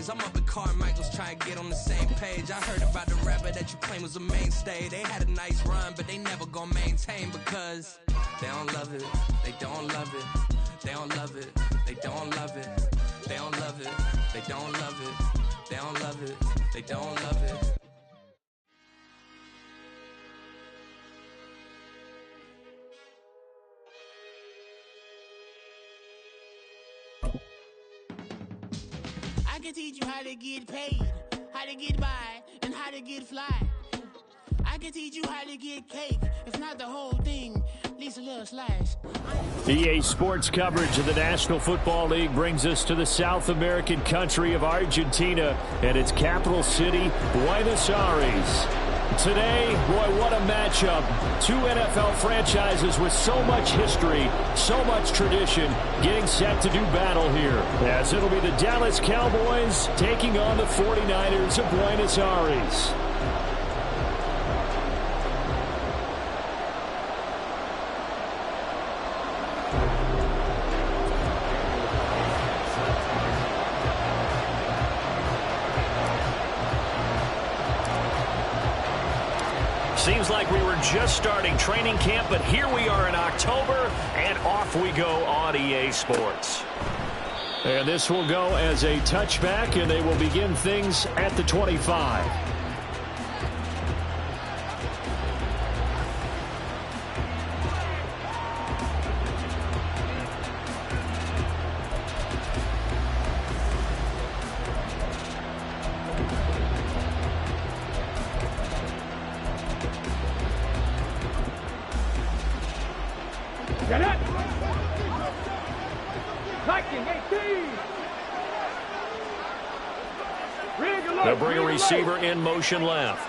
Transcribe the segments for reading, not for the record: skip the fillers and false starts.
I'm up at Carmichael's trying to get on the same page. I heard about the rapper that you claim was a mainstay. They had a nice run, but they never gonna maintain because they don't love it, they don't love it, they don't love it, they don't love it, they don't love it, they don't love it, they don't love it, they don't love it. I can teach you how to get paid, how to get by, and how to get fly. I can teach you how to get cake, if not the whole thing, at least a little slice. EA Sports coverage of the National Football League brings us to the South American country of Argentina and its capital city, Buenos Aires. Today, boy, what a matchup. Two NFL franchises with so much history, so much tradition, getting set to do battle here. As it'll be the Dallas Cowboys taking on the 49ers of Buenos Aires. Seems like we were just starting training camp, but here we are in October, and off we go on EA Sports. And this will go as a touchback, and they will begin things at the 25. Get it! Viking 18! They'll bring a receiver in motion left.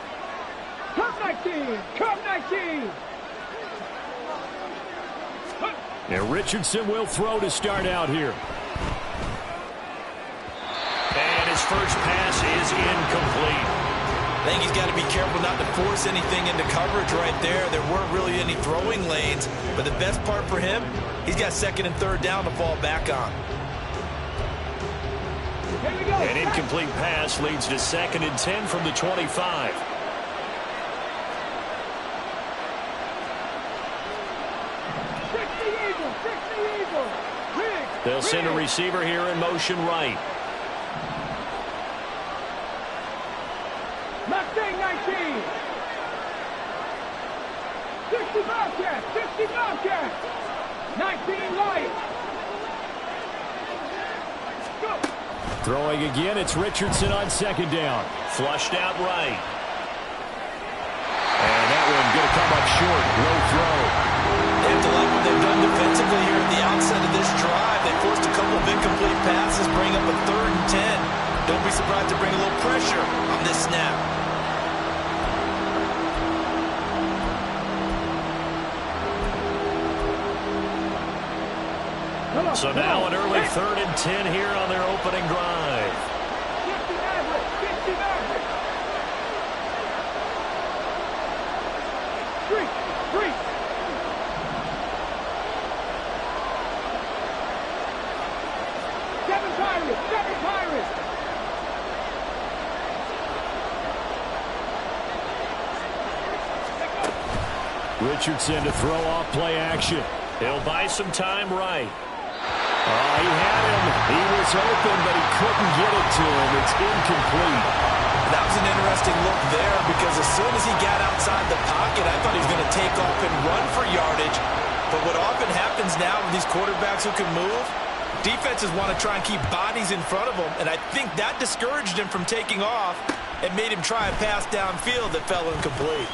Cup 19! Cup 19! And Richardson will throw to start out here. And his first pass is incomplete. I think he's got to be careful not to force anything into coverage right there. There weren't really any throwing lanes, but the best part for him, he's got second and third down to fall back on. An incomplete pass leads to 2nd and 10 from the 25. They'll send a receiver here in motion right. Mustang 19! 60 Bobcats! 60 Bobcats! 19 Lions! Go! Throwing again, it's Richardson on 2nd down. Flushed out right. And that one going to come up short. No throw. They have to like what they've done defensively here at the outset of this drive. They forced a couple of incomplete passes, bring up a 3rd and 10. Don't be surprised to bring a little pressure on this snap. So now an early 3rd and 10 here on their opening drive. 50 Maverick! 50 Maverick! 3! 7 Pirates! 7 Pirates! Richardson to throw off play action. He'll buy some time right. He had him. He was open, but he couldn't get it to him. It's incomplete. That was an interesting look there because as soon as he got outside the pocket, I thought he was going to take off and run for yardage. But what often happens now with these quarterbacks who can move, defenses want to try and keep bodies in front of them, and I think that discouraged him from taking off and made him try a pass downfield that fell incomplete.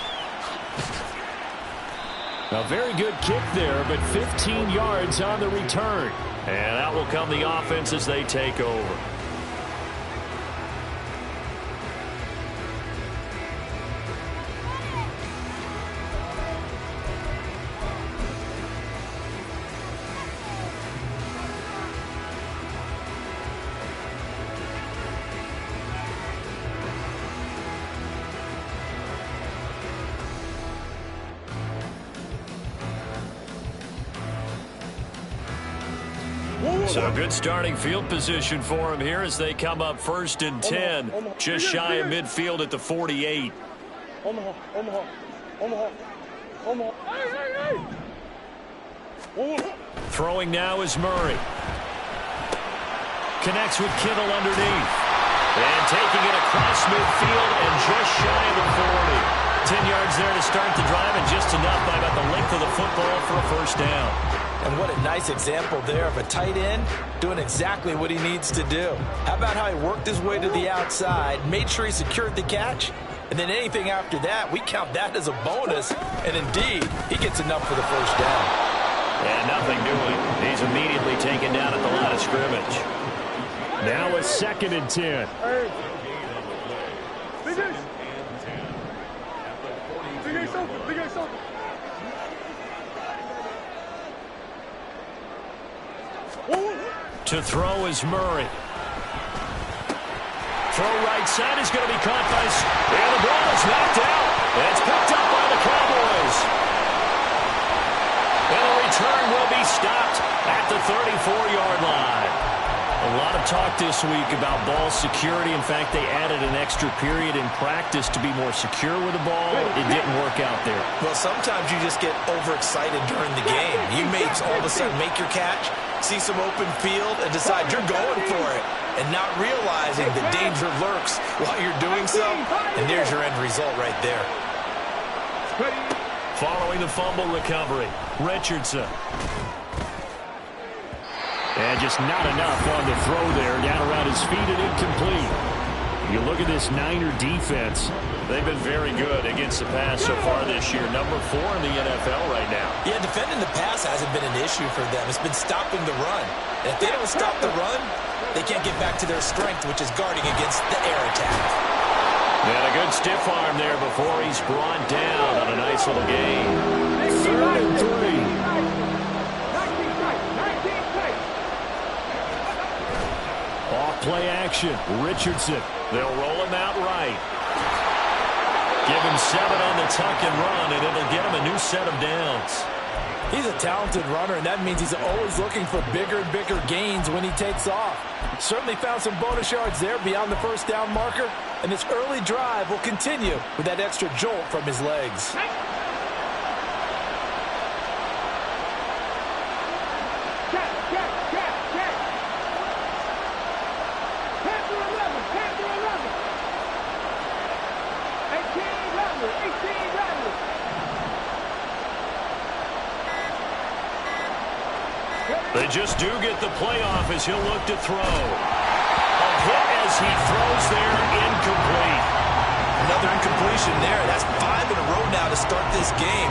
A very good kick there, but 15 yards on the return. And out will come the offense as they take over. So good starting field position for him here as they come up 1st and 10. Just shy of midfield at the 48. Throwing now is Murray. Connects with Kittle underneath. And taking it across midfield and just shy of the 40. 10 yards there to start the drive and just enough by about the length of the football for a first down. And what a nice example there of a tight end doing exactly what he needs to do. How about how he worked his way to the outside, made sure he secured the catch, and then anything after that, we count that as a bonus. And indeed, he gets enough for the first down. And nothing doing. He's immediately taken down at the line of scrimmage. Now a 2nd and 10. To throw is Murray. Throw right side is going to be caught by... And the ball is knocked out. It's picked up by the Cowboys. And the return will be stopped at the 34-yard line. A lot of talk this week about ball security. In fact, they added an extra period in practice to be more secure with the ball. It didn't work out there. Well, sometimes you just get overexcited during the game. You may all of a sudden make your catch, see some open field, and decide you're going for it, and not realizing the danger lurks while you're doing so. And there's your end result right there. Following the fumble recovery, Richardson. And just not enough on the throw there. Down around his feet and incomplete. You look at this Niner defense. They've been very good against the pass so far this year. Number 4 in the NFL right now. Yeah, defending the pass hasn't been an issue for them. It's been stopping the run. And if they don't stop the run, they can't get back to their strength, which is guarding against the air attack. And a good stiff arm there before he's brought down on a nice little gain. 3rd and 3. Off-play action. Richardson. They'll roll him out right. Give him 7 on the tuck and run, and it'll get him a new set of downs. He's a talented runner, and that means he's always looking for bigger and bigger gains when he takes off. Certainly found some bonus yards there beyond the first down marker, and this early drive will continue with that extra jolt from his legs. They just do get the playoff as he'll look to throw. A hit as he throws there, incomplete. Another incompletion there. That's 5 in a row now to start this game.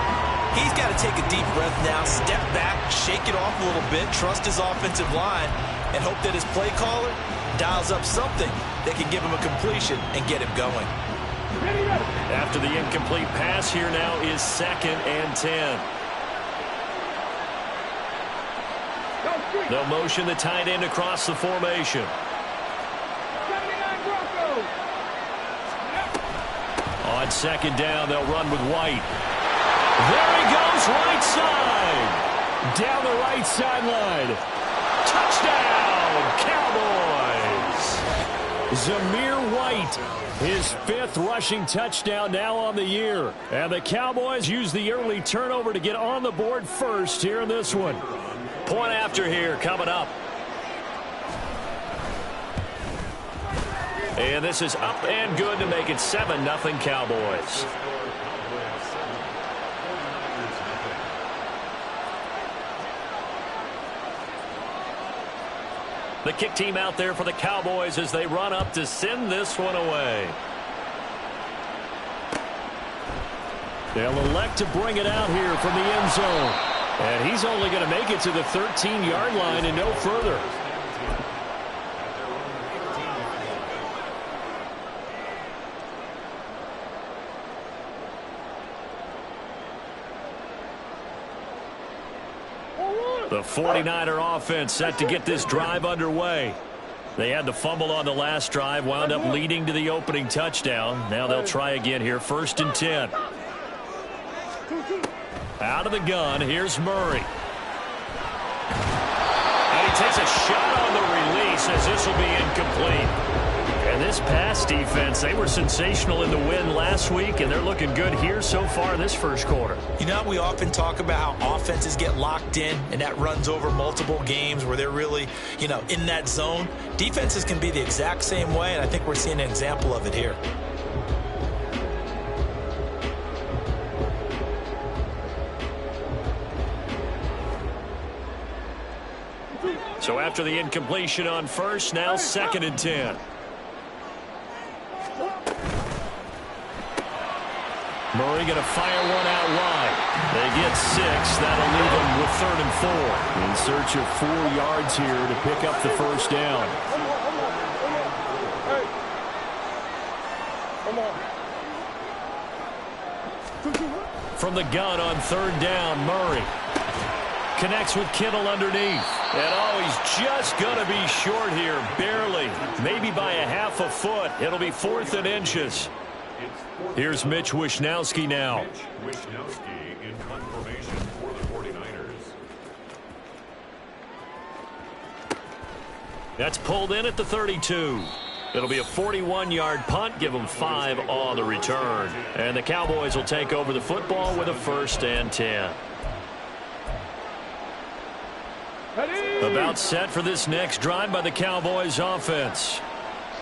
He's got to take a deep breath now, step back, shake it off a little bit, trust his offensive line, and hope that his play caller dials up something that can give him a completion and get him going. After the incomplete pass, here now is 2nd and 10. They'll motion the tight end across the formation. On 2nd down, they'll run with White. There he goes, right side. Down the right sideline. Touchdown, Cowboys. Zamir White, his 5th rushing touchdown now on the year. And the Cowboys use the early turnover to get on the board first here in this one. Point after here coming up. And this is up and good to make it 7-0 Cowboys. The kick team out there for the Cowboys as they run up to send this one away. They'll elect to bring it out here from the end zone. And he's only going to make it to the 13-yard line and no further. The 49er offense set to get this drive underway. They had the fumble on the last drive, wound up leading to the opening touchdown. Now they'll try again here, 1st and 10. Out of the gun, here's Murray. And he takes a shot on the release as this will be incomplete. And this pass defense, they were sensational in the win last week, and they're looking good here so far this first quarter. You know, we often talk about how offenses get locked in, and that runs over multiple games where they're really, in that zone. Defenses can be the exact same way, and I think we're seeing an example of it here. So after the incompletion on first, now 2nd and 10. Murray going to fire one out wide. They get 6. That'll leave them with 3rd and 4. In search of 4 yards here to pick up the first down. From the gun on 3rd down, Murray connects with Kittle underneath. And he's just going to be short here, barely. Maybe by a half a foot. It'll be 4th and inches. Here's Mitch Wishnowsky now. Mitch Wishnowsky in confirmation for the 49ers. That's pulled in at the 32. It'll be a 41-yard punt, give them 5 on the return. And the Cowboys will take over the football with a 1st and 10. About set for this next drive by the Cowboys offense.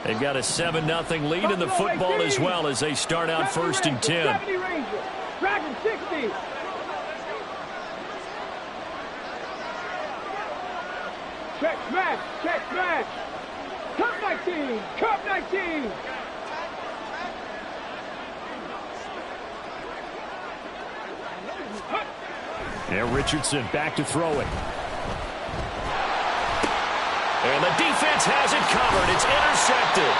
They've got a 7-0 lead in the football as well as they start out 1st and 10. Dragon 60. Check smash, check smash. Cup 19, Cup 19. And Richardson back to throw it. And the defense has it covered. It's intercepted.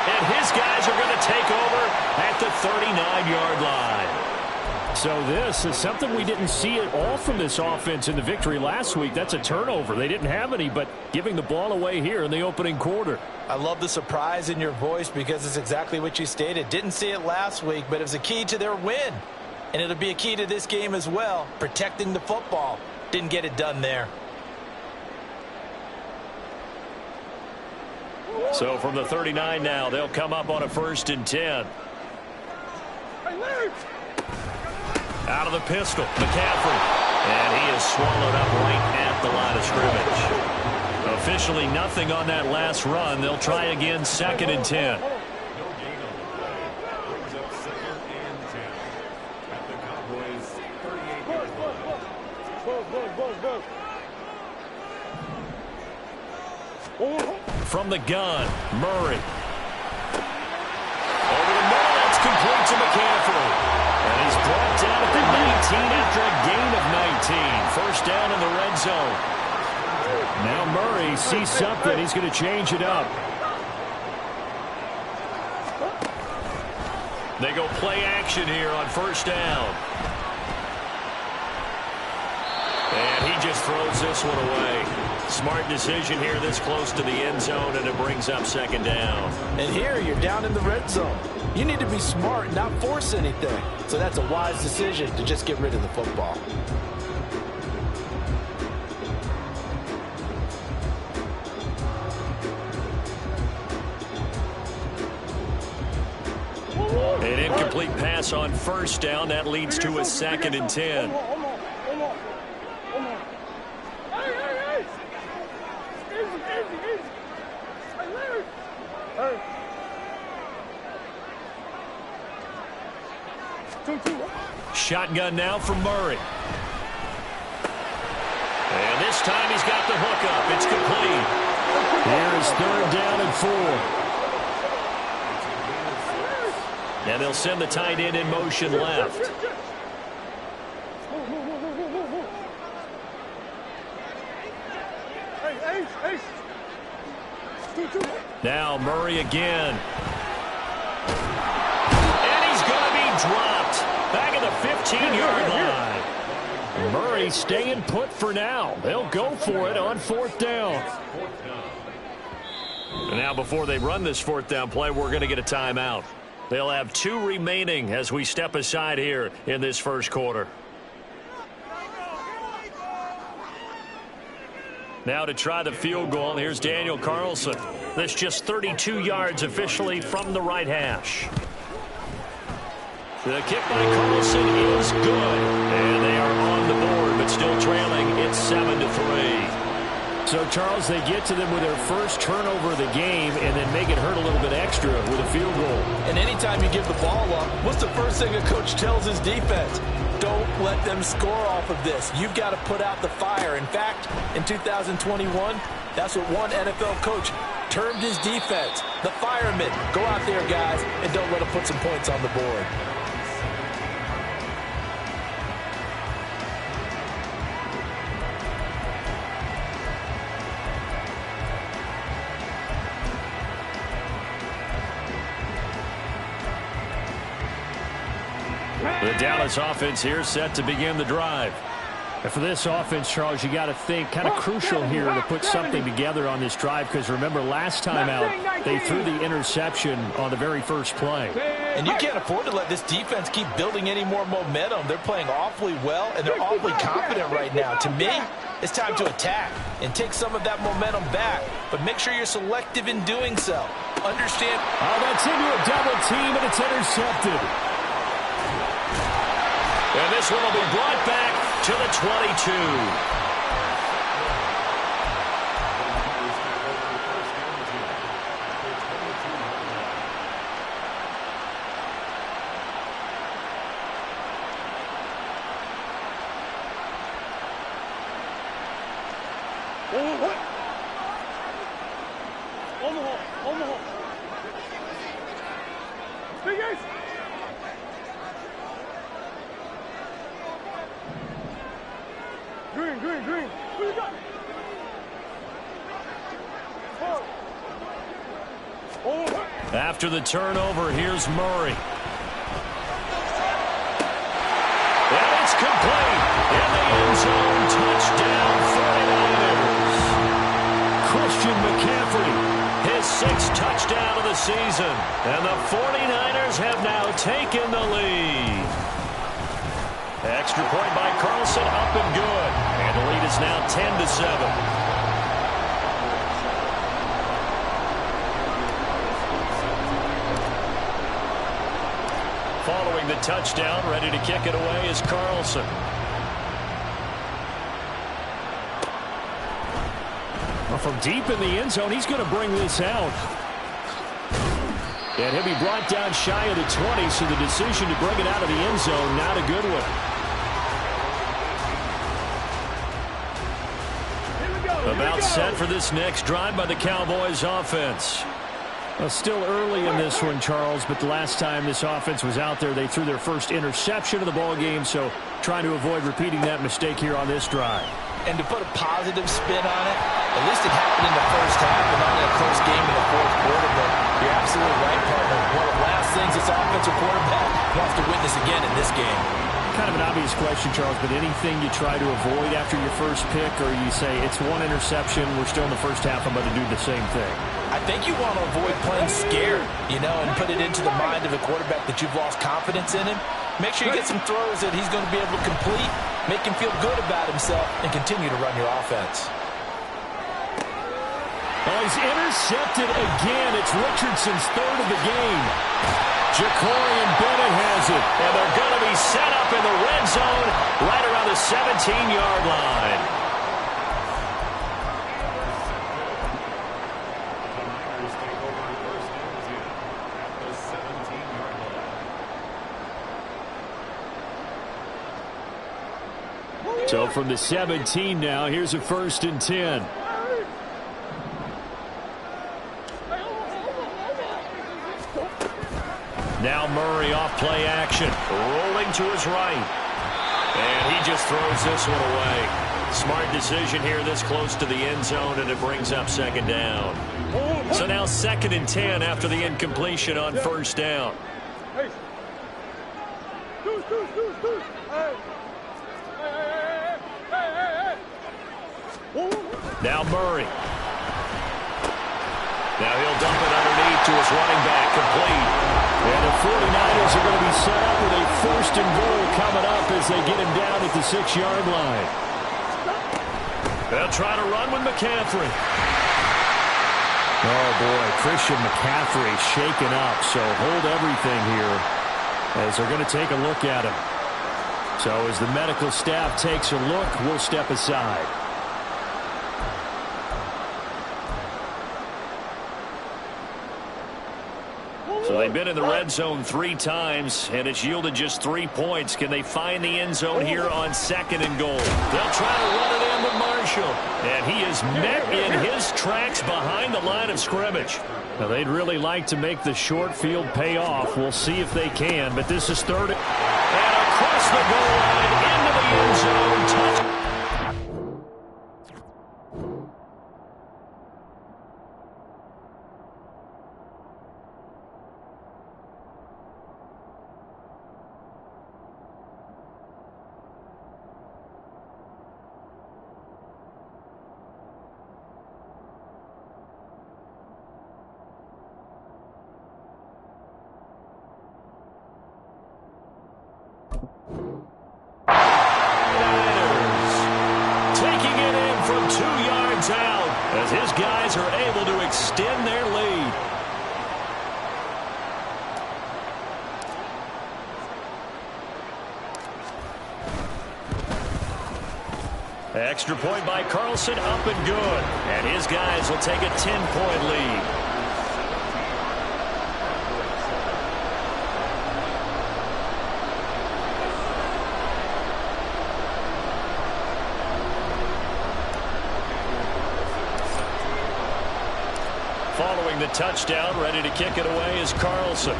And his guys are going to take over at the 39-yard line. So this is something we didn't see at all from this offense in the victory last week. That's a turnover. They didn't have any, but giving the ball away here in the opening quarter. I love the surprise in your voice because it's exactly what you stated. Didn't see it last week, but it was a key to their win. And it'll be a key to this game as well, protecting the football. Didn't get it done there. So from the 39 now, they'll come up on a 1st and 10. Out of the pistol, McCaffrey. And he is swallowed up right at the line of scrimmage. Officially nothing on that last run. They'll try again 2nd and 10. No gain on the play. Brings up 2nd and 10 at the Cowboys' 38-yard line. From the gun, Murray. Over the middle, that's complete to McCaffrey. And he's brought down at the 19 after a gain of 19. 1st down in the red zone. Now Murray sees something. He's going to change it up. They go play action here on 1st down. And he just throws this one away. Smart decision here this close to the end zone, and it brings up 2nd down. And here you're down in the red zone. You need to be smart and not force anything. So that's a wise decision to just get rid of the football. An incomplete pass on 1st down. That leads to a 2nd and 10. Shotgun now from Murray. And this time he's got the hook up. It's complete. Here's 3rd down and 4. And they'll send the tight end in motion left. Now Murray again. And he's going to be dropped. Back at the 15-yard line. Murray staying put for now. They'll go for it on 4th down. And now before they run this 4th down play, we're going to get a timeout. They'll have 2 remaining as we step aside here in this first quarter. Now to try the field goal, here's Daniel Carlson. This just 32 yards officially from the right hash. The kick by Carlson is good. And they are on the board, but still trailing. It's 7-3. So, Charles, they get to them with their first turnover of the game and then make it hurt a little bit extra with a field goal. And anytime you give the ball up, what's the first thing a coach tells his defense? Don't let them score off of this. You've got to put out the fire. In fact, in 2021, that's what one NFL coach termed his defense. The firemen. Go out there, guys, and don't let them put some points on the board. The Dallas offense here set to begin the drive. And for this offense, Charles, you got to think kind of crucial here to put something together on this drive, because remember last time out they threw the interception on the very first play. And you can't afford to let this defense keep building any more momentum. They're playing awfully well, and they're awfully confident right now. To me, it's time to attack and take some of that momentum back, but make sure you're selective in doing so. Understand? Oh, that's into a double team, and it's intercepted. And this one will be brought back to the 22. Green. What you got? After the turnover, here's Murray. And it's complete. In the end zone, touchdown 49ers. Christian McCaffrey, his 6th touchdown of the season. And the 49ers have now taken the lead. Extra point by Carlson, up and good. And the lead is now 10-7. Following the touchdown, ready to kick it away is Carlson. Well, from deep in the end zone, he's going to bring this out. And he'll be brought down shy of the 20, so the decision to bring it out of the end zone, not a good one. About set for this next drive by the Cowboys offense. Well, still early in this one, Charles, but the last time this offense was out there, they threw their first interception of the ball game, so trying to avoid repeating that mistake here on this drive. And to put a positive spin on it, at least it happened in the first half and not in a close game in the fourth quarter, but you're absolutely right, partner. One of the last things this offensive quarterback wants to witness again in this game. Kind of an obvious question, Charles, but anything you try to avoid after your first pick, or you say it's one interception, we're still in the first half, I'm going to do the same thing? I think you want to avoid playing scared, and put it into the mind of a quarterback that you've lost confidence in him. Make sure you get some throws that he's going to be able to complete, make him feel good about himself, and continue to run your offense. Oh, he's intercepted again. It's Richardson's 3rd of the game. Jacorian Bennett has it, and they're going to be set up in the red zone right around the 17-yard line. So from the 17 now, here's a 1st and 10. Now Murray off play action, rolling to his right. And he just throws this one away. Smart decision here this close to the end zone, and it brings up 2nd down. So now 2nd and 10 after the incompletion on 1st down. Now Murray. Now he'll dump it underneath to his running back, complete. And the 49ers are going to be set up with a 1st and goal coming up as they get him down at the 6-yard line. They'll try to run with McCaffrey. Oh, boy, Christian McCaffrey shaken up, so hold everything here as they're going to take a look at him. So as the medical staff takes a look, we'll step aside. So they've been in the red zone 3 times, and it's yielded just 3 points. Can they find the end zone here on 2nd and goal? They'll try to run it in with Marshall. And he is met in his tracks behind the line of scrimmage. Now, they'd really like to make the short field pay off. We'll see if they can, but this is 3rd. And across the goal line into the end zone. Touchdown. As his guys are able to extend their lead. Extra point by Carlson, up and good. And his guys will take a 10-point lead. Following the touchdown, ready to kick it away is Carlson.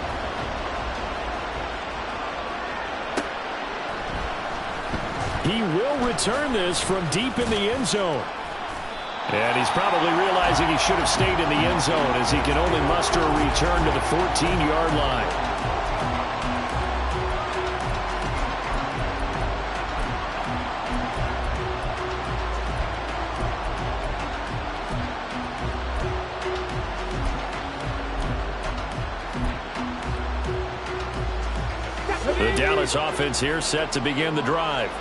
He will return this from deep in the end zone. And he's probably realizing he should have stayed in the end zone as he can only muster a return to the 14-yard line. The Dallas offense here set to begin the drive.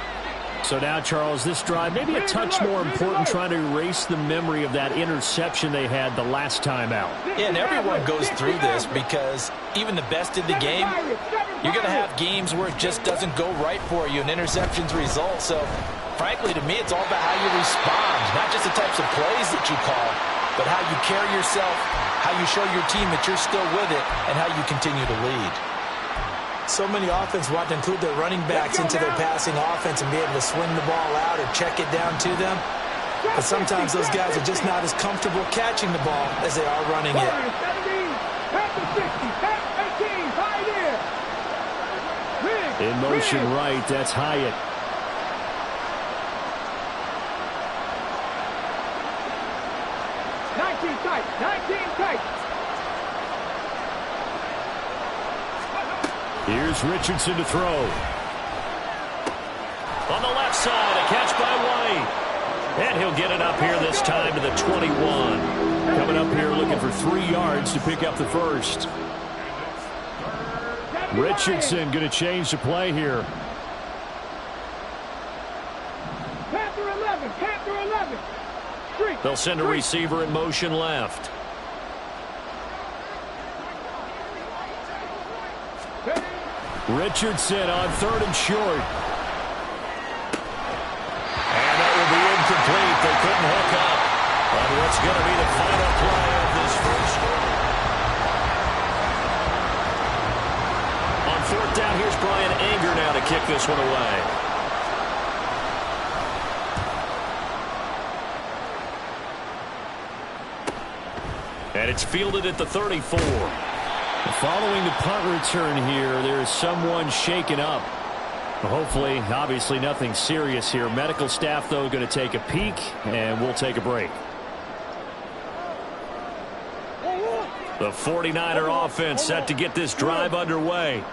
So now, Charles, this drive maybe a touch more important, trying to erase the memory of that interception they had the last time out. Yeah, and everyone goes through this because even the best in the game, you're going to have games where it just doesn't go right for you and interceptions result. So, frankly, to me, it's all about how you respond, not just the types of plays that you call, but how you carry yourself, how you show your team that you're still with it, and how you continue to lead. So many offenses want to include their running backs into their passing offense and be able to swing the ball out or check it down to them. But sometimes those guys are just not as comfortable catching the ball as they are running it. In motion right, that's Hyatt. Here's Richardson to throw. On the left side, a catch by White. And he'll get it up here this time to the 21. Coming up here looking for 3 yards to pick up the first. Richardson going to change the play here. Panther 11, Panther 11. They'll send a receiver in motion left. Richardson on 3rd and short. And that will be incomplete. They couldn't hook up on what's going to be the final play of this first quarter. On 4th down, here's Brian Anger now to kick this one away. And it's fielded at the 34. Following the punt return here, there is someone shaken up. Hopefully, obviously nothing serious here. Medical staff, though, going to take a peek, and we'll take a break. The 49er offense set to get this drive underway.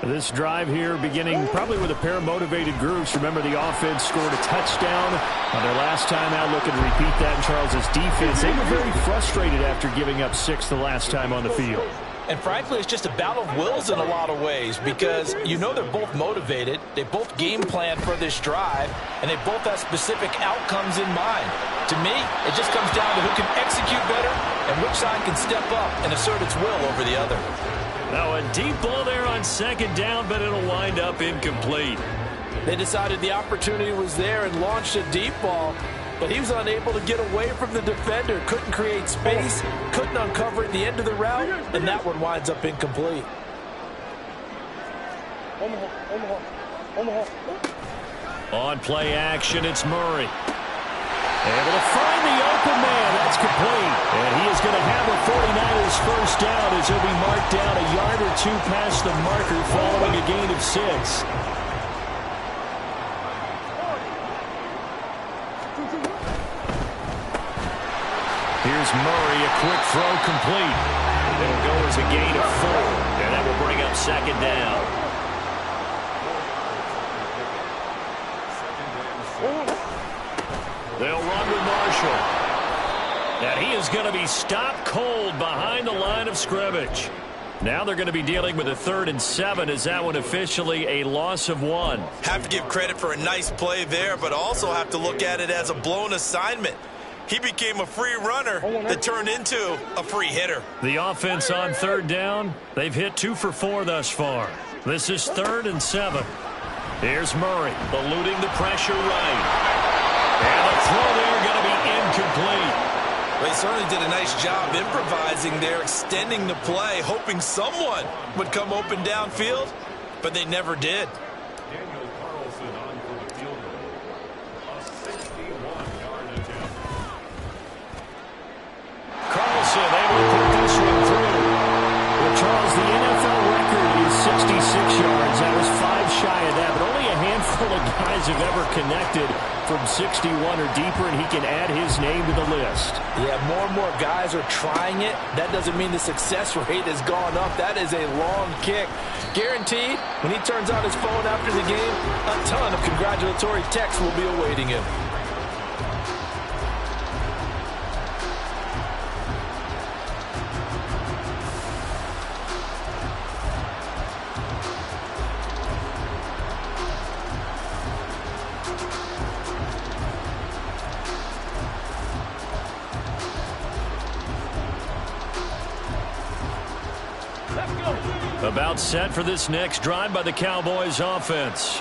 This drive here beginning probably with a pair of motivated groups. Remember, the offense scored a touchdown on their last time out. Looking to repeat that in Charles's defense. They were very frustrated after giving up 6 the last time on the field. And frankly, it's just a battle of wills in a lot of ways because you know they're both motivated, they both game plan for this drive, and they both have specific outcomes in mind. To me, it just comes down to who can execute better and which side can step up and assert its will over the other. Now a deep ball there on second down, but it'll wind up incomplete. They decided the opportunity was there and launched a deep ball, but he was unable to get away from the defender, couldn't create space, couldn't uncover at the end of the route, and that one winds up incomplete. On play action, it's Murray. Able to find the open man. That's complete. And he is going to have a 49ers first down as he'll be marked down a yard or two past the marker following a gain of 6. Here's Murray, a quick throw complete. It'll go as a gain of 4, and that will bring up second down. They'll run with Marshall. And he is going to be stopped cold behind the line of scrimmage. Now they're going to be dealing with a 3rd and 7 as that one officially a loss of 1. Have to give credit for a nice play there, but also have to look at it as a blown assignment. He became a free runner that turned into a free hitter. The offense on 3rd down, they've hit 2 for 4 thus far. This is 3rd and 7. Here's Murray, eluding the pressure right. And the throw there going to be incomplete. They certainly did a nice job improvising there, extending the play, hoping someone would come open downfield, but they never did. Daniel Carlson on for the field goal. A 61-yard attempt. Carlson able to put this one through. Well, Charles, the NFL record is 66 yards. That was 5 shy of that, but only a handful of guys have ever connected from 61 or deeper, and he can add his name to the list. Yeah, more and more guys are trying it. That doesn't mean the success rate has gone up. That is a long kick. Guaranteed, when he turns on his phone after the game, a ton of congratulatory texts will be awaiting him. About set for this next drive by the Cowboys offense.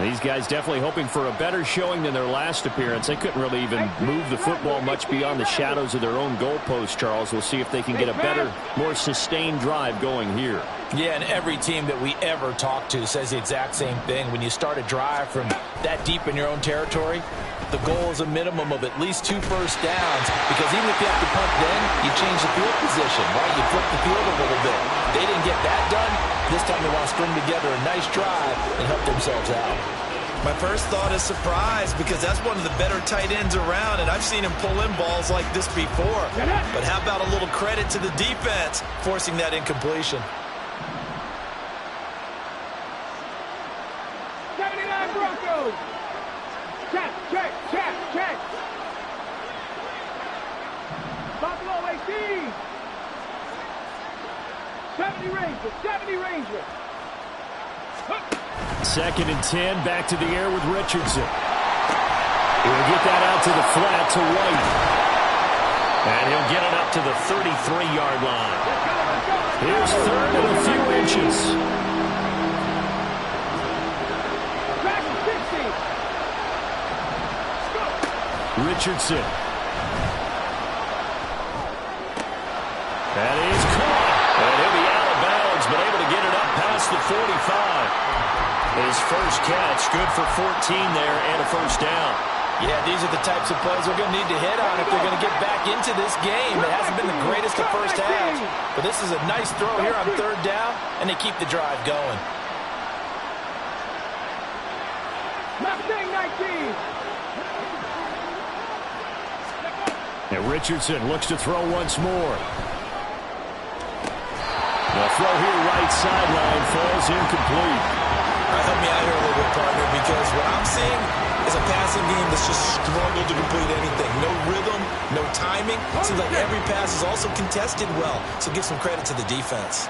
These guys definitely hoping for a better showing than their last appearance. They couldn't really even move the football much beyond the shadows of their own goalpost, Charles. We'll see if they can get a better, more sustained drive going here. Yeah, and every team that we ever talk to says the exact same thing. When you start a drive from that deep in your own territory, the goal is a minimum of at least 2 first downs, because even if you have to punt then, you change the field position, right? You flip the field a little bit. They didn't get that done. This time they want to string together a nice drive and help themselves out. My first thought is surprise, because that's one of the better tight ends around, and I've seen him pull in balls like this before. But how about a little credit to the defense forcing that incompletion? 79 Broncos. Check. Buffalo 18. 70 Rangers. 2nd and 10, back to the air with Richardson. He'll get that out to the flat to White. And he'll get it up to the 33-yard line. Here's 3rd and a few inches. Richardson. That is caught. And he'll be out of bounds, but able to get it up past the 45. His first catch, good for 14 there and a first down. Yeah, these are the types of plays they're going to need to hit on if they're going to get back into this game. It hasn't been the greatest of first halves, but this is a nice throw here on 3rd down, and they keep the drive going. Mustang 19. And Richardson looks to throw once more. The throw here right sideline falls incomplete. Help me out here a little bit, partner, because what I'm seeing is a passing game that's just struggled to complete anything. No rhythm, no timing. Seems like every pass is also contested well, so give some credit to the defense.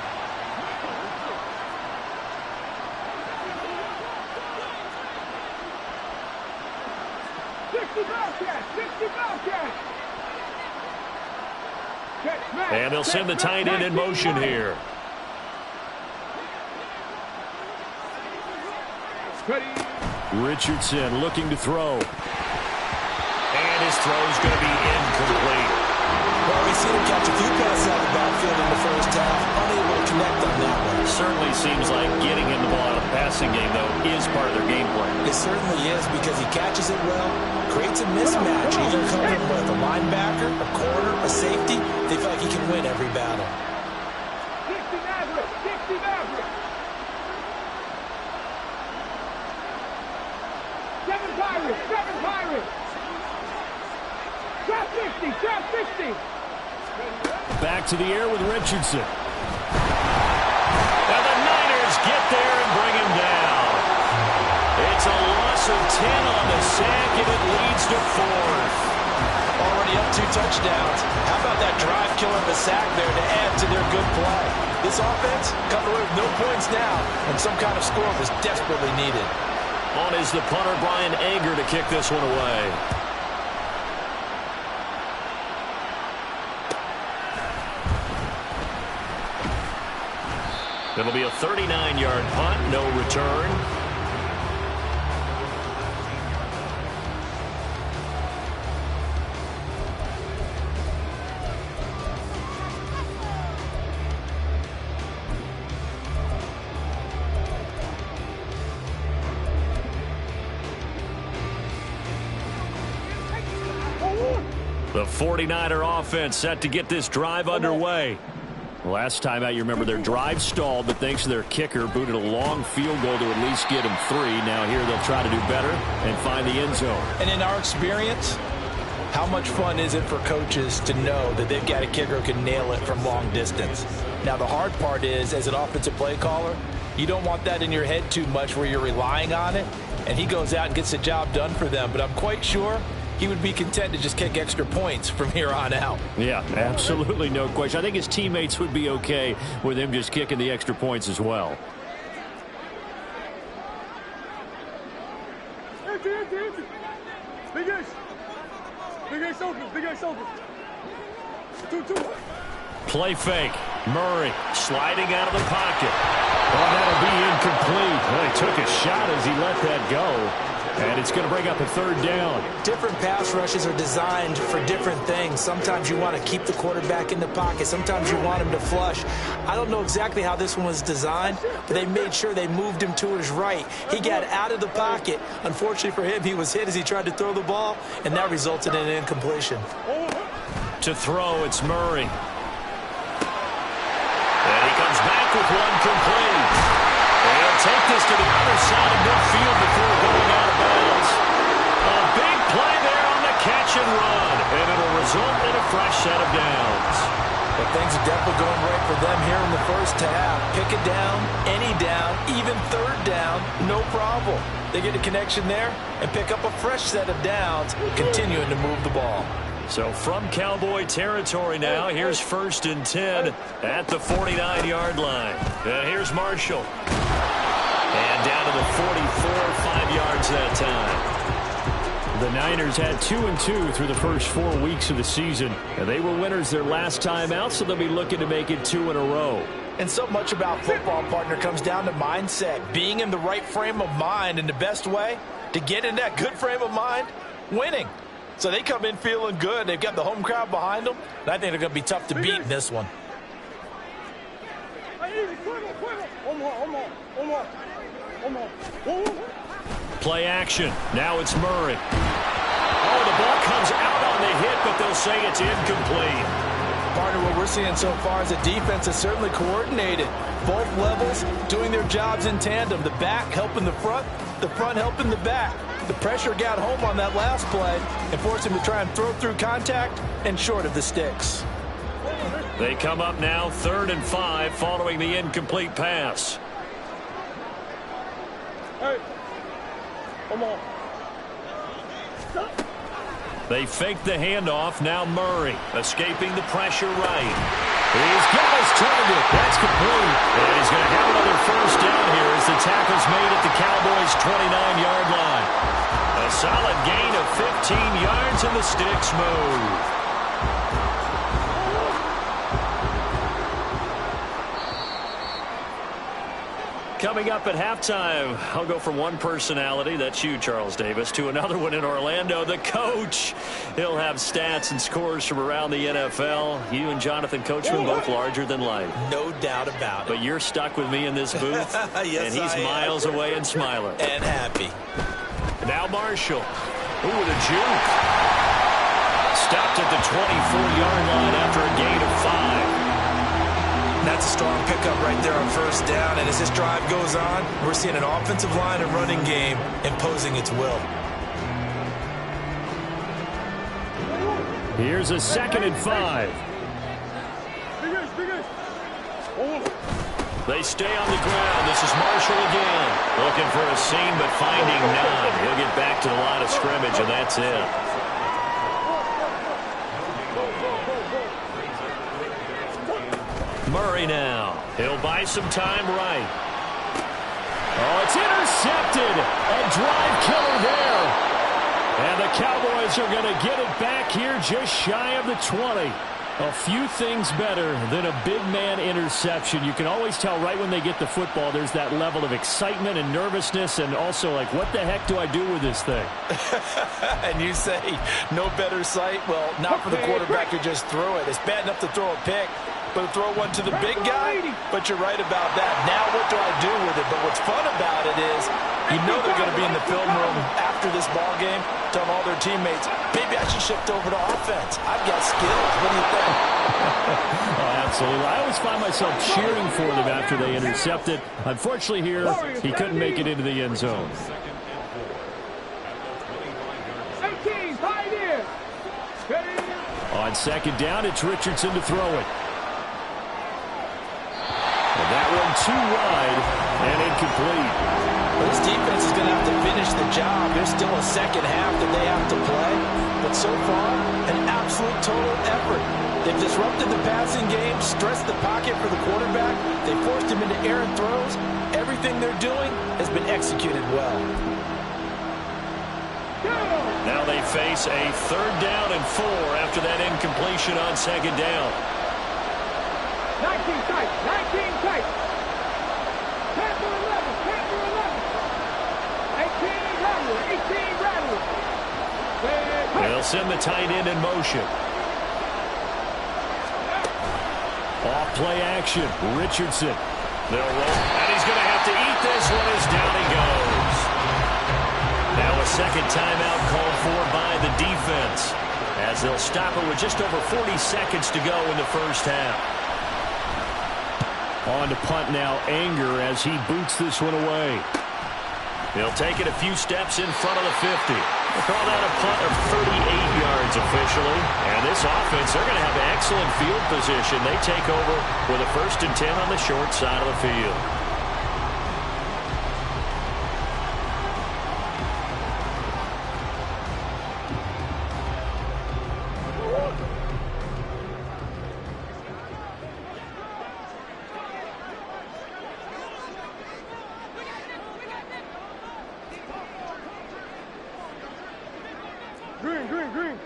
And they'll send the tight end in motion here. Richardson looking to throw. And his throw is going to be incomplete. Well, we've seen him catch a few passes out of the backfield in the first half. Unable to connect on that one. Certainly seems like getting him the ball out of the passing game, though, is part of their game plan. It certainly is because he catches it well, creates a mismatch, either covering with a linebacker, a corner, a safety. They feel like he can win every battle. 60 Maverick, 60 Maverick. 7 Pirates, 7 Pirates. Trap 60, trap 60. Back to the air with Richardson. And the Niners get there and bring him down. It's a loss of 10 on the sack, and it leads to 4th. Already up 2 touchdowns. How about that drive killer of a sack there to add to their good play? This offense coming away with no points now, and some kind of score was desperately needed. On is the punter, Brian Anger, to kick this one away. It'll be a 39-yard punt, no return. The 49er offense set to get this drive underway. Last time out, you remember their drive stalled, but thanks to their kicker, booted a long field goal to at least get them 3. Now here they'll try to do better and find the end zone. And in our experience, how much fun is it for coaches to know that they've got a kicker who can nail it from long distance? Now the hard part is, as an offensive play caller, you don't want that in your head too much where you're relying on it, and he goes out and gets the job done for them. But I'm quite sure he would be content to just kick extra points from here on out. Yeah, absolutely no question. I think his teammates would be okay with him just kicking the extra points as well. Big Ace. Big Ace open. Big Ace open. 2-2. Play fake. Murray sliding out of the pocket. Well, that'll be incomplete. Well, he took a shot as he let that go. And it's going to bring up a 3rd down. Different pass rushes are designed for different things. Sometimes you want to keep the quarterback in the pocket. Sometimes you want him to flush. I don't know exactly how this one was designed, but they made sure they moved him to his right. He got out of the pocket. Unfortunately for him, he was hit as he tried to throw the ball, and that resulted in an incompletion. To throw, it's Murray. And he comes back with one complete. They'll take this to the other side of midfield before going out of bounds. A big play there on the catch and run, and it'll result in a fresh set of downs. But things are definitely going right for them here in the first half. Pick it down, any down, even 3rd down, no problem. They get a connection there and pick up a fresh set of downs, continuing to move the ball. So from Cowboy territory now, here's 1st and 10 at the 49-yard line. Here's Marshall. And down to the 44, 5 yards that time. The Niners had 2-2 through the first 4 weeks of the season. And they were winners their last time out, so they'll be looking to make it 2 in a row. And so much about football, partner, comes down to mindset. Being in the right frame of mind, and the best way to get in that good frame of mind, winning. So they come in feeling good. They've got the home crowd behind them. And I think they're going to be tough to beat in this one. Play action. Now it's Murray. Oh, the ball comes out on the hit, but they'll say it's incomplete. Partner, what we're seeing so far is the defense is certainly coordinated. Both levels doing their jobs in tandem. The back helping the front helping the back. The pressure got home on that last play and forced him to try and throw through contact and short of the sticks. They come up now 3rd and 5 following the incomplete pass. Hey, come on. They fake the handoff. Now Murray escaping the pressure right. He's got his target. That's complete. And he's going to have another first down here as the tackle's made at the Cowboys' 29-yard line. A solid gain of 15 yards and the sticks move. Coming up at halftime, I'll go from one personality, that's you, Charles Davis, to another one in Orlando, the coach. He'll have stats and scores from around the NFL. You and Jonathan Coachman both larger than life. No doubt about it. But you're stuck with me in this booth, yes, and he's miles away and smiling. And happy. Now Marshall. Ooh, with a juke. Stopped at the 24-yard line after a gain of 5. That's a strong pickup right there on first down. And as this drive goes on, we're seeing an offensive line and running game imposing its will. Here's a 2nd and 5. They stay on the ground. This is Marshall again. Looking for a seam, but finding none. He'll get back to the line of scrimmage, and that's it. Murray now. He'll buy some time right. Oh, it's intercepted. A drive killer there. And the Cowboys are going to get it back here just shy of the 20. A few things better than a big man interception. You can always tell right when they get the football, there's that level of excitement and nervousness and also like, what the heck do I do with this thing? And you say no better sight? Well, not for the quarterback to just throw it. It's bad enough to throw a pick, but to throw one to the big guy? But you're right about that. Now what do I do with it? But what's fun about it is you know they're going to be in the film room after this ball game telling all their teammates, maybe I should shift over to offense. I've got skills. What do you think? Oh, absolutely. I always find myself cheering for them after they intercepted. Unfortunately here, he couldn't make it into the end zone. 18, tight end. On 2nd down, it's Richardson to throw it. And that one too wide and incomplete. Well, this defense is going to have to finish the job. There's still a second half that they have to play. But so far, an absolute total effort. They've disrupted the passing game, stressed the pocket for the quarterback. They forced him into errant throws. Everything they're doing has been executed well. Now they face a 3rd down and 4 after that incompletion on 2nd down. 19 tight, 19 tight. 10 to 11, 10 to 11. 18 Rattler, 18 Rattler. They'll send the tight end in motion. Off play action, Richardson. They'll roll, and he's going to have to eat this one as down he goes. Now a second timeout called for by the defense as they'll stop it with just over 40 seconds to go in the first half. On to punt now, Anger as he boots this one away. He'll take it a few steps in front of the 50. We'll call that a punt of 38 yards officially. And this offense, they're going to have excellent field position. They take over with a 1st and 10 on the short side of the field. Green.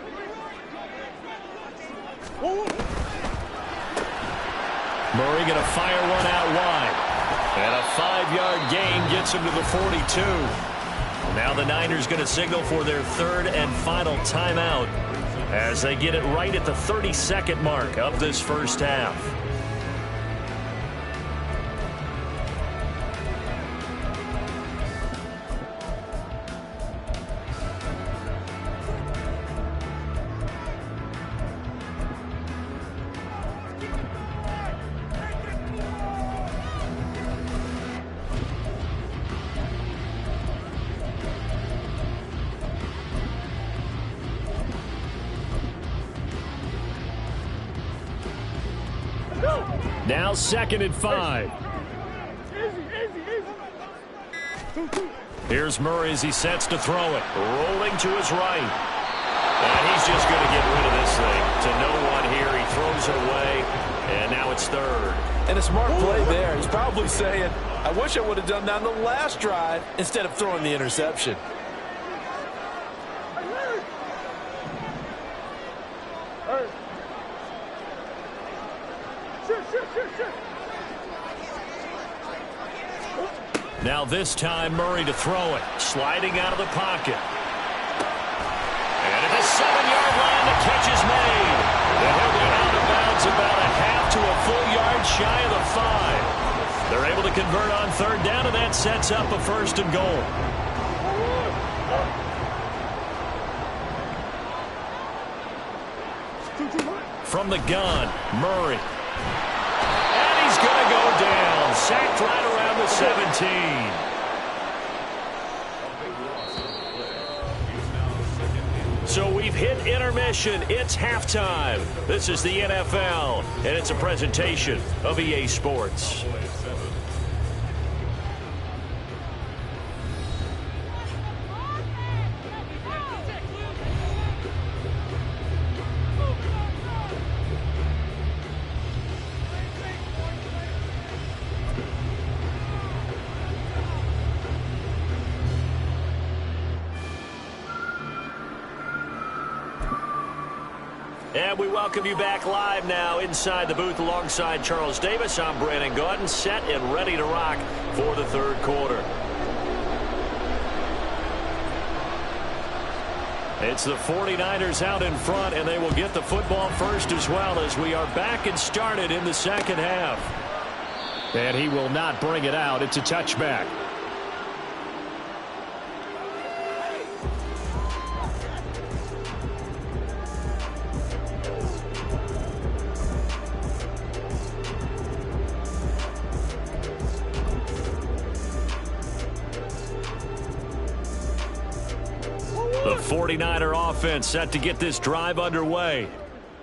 Murray going to fire one out wide. And a 5-yard gain gets him to the 42. Now the Niners going to signal for their 3rd and final timeout as they get it right at the 32nd mark of this first half. Now 2nd and 5. Easy. Here's Murray as he sets to throw it. Rolling to his right. And he's just going to get rid of this thing. To no one here. He throws it away. And now it's third. And a smart play there. He's probably saying, I wish I would have done that on the last drive instead of throwing the interception. Now this time Murray to throw it. Sliding out of the pocket. And at the 7-yard line, the catch is made. And he'll be out of bounds about a half to a full yard shy of the 5. They're able to convert on third down, and that sets up a first and goal. From the gun, Murray. And he's going to go down. Sacked right around the 17. So we've hit intermission. It's halftime. This is the NFL, and it's a presentation of EA Sports. And we welcome you back live now inside the booth alongside Charles Davis. I'm Brandon Gaudin, set and ready to rock for the third quarter. It's the 49ers out in front, and they will get the football first as well as we are back and started in the second half. And he will not bring it out. It's a touchback. The 49er offense set to get this drive underway.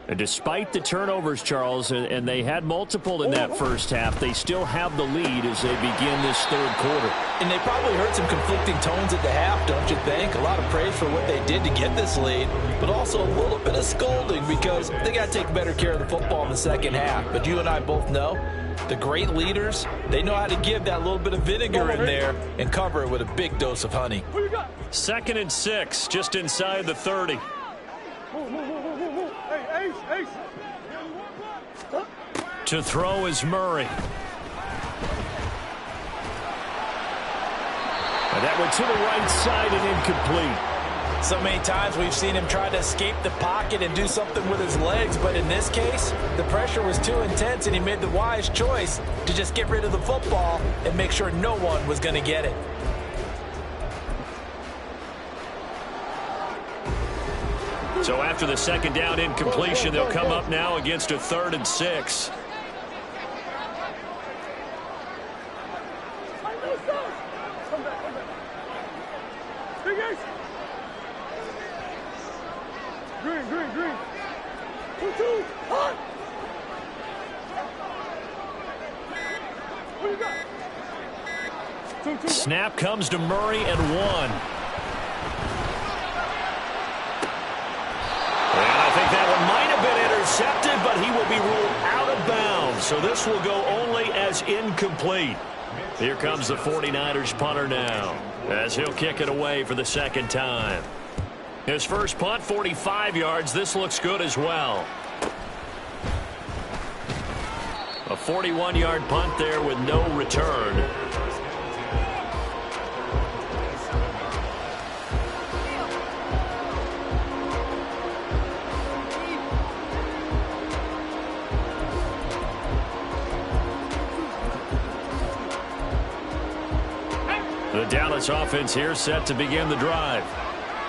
And despite the turnovers, Charles, and they had multiple in that first half, they still have the lead as they begin this third quarter. And they probably heard some conflicting tones at the half, don't you think? A lot of praise for what they did to get this lead, but also a little bit of scolding because they got to take better care of the football in the second half. But you and I both know the great leaders, they know how to give that little bit of vinegar in there and cover it with a big dose of honey. 2nd and 6, just inside the 30. To throw is Murray. And that went to the right side and incomplete. So many times we've seen him try to escape the pocket and do something with his legs, but in this case, the pressure was too intense and he made the wise choice to just get rid of the football and make sure no one was going to get it. So after the second down incompletion, they'll come up now against a 3rd and 6. Green. 2-2, hot. What you got? 2-2. Snap comes to Murray and 1. And I think that one might have been intercepted, but he will be ruled out of bounds. So this will go only as incomplete. Here comes the 49ers punter now, as he'll kick it away for the second time. His first punt, 45 yards. This looks good as well. A 41-yard punt there with no return. The Dallas offense here set to begin the drive.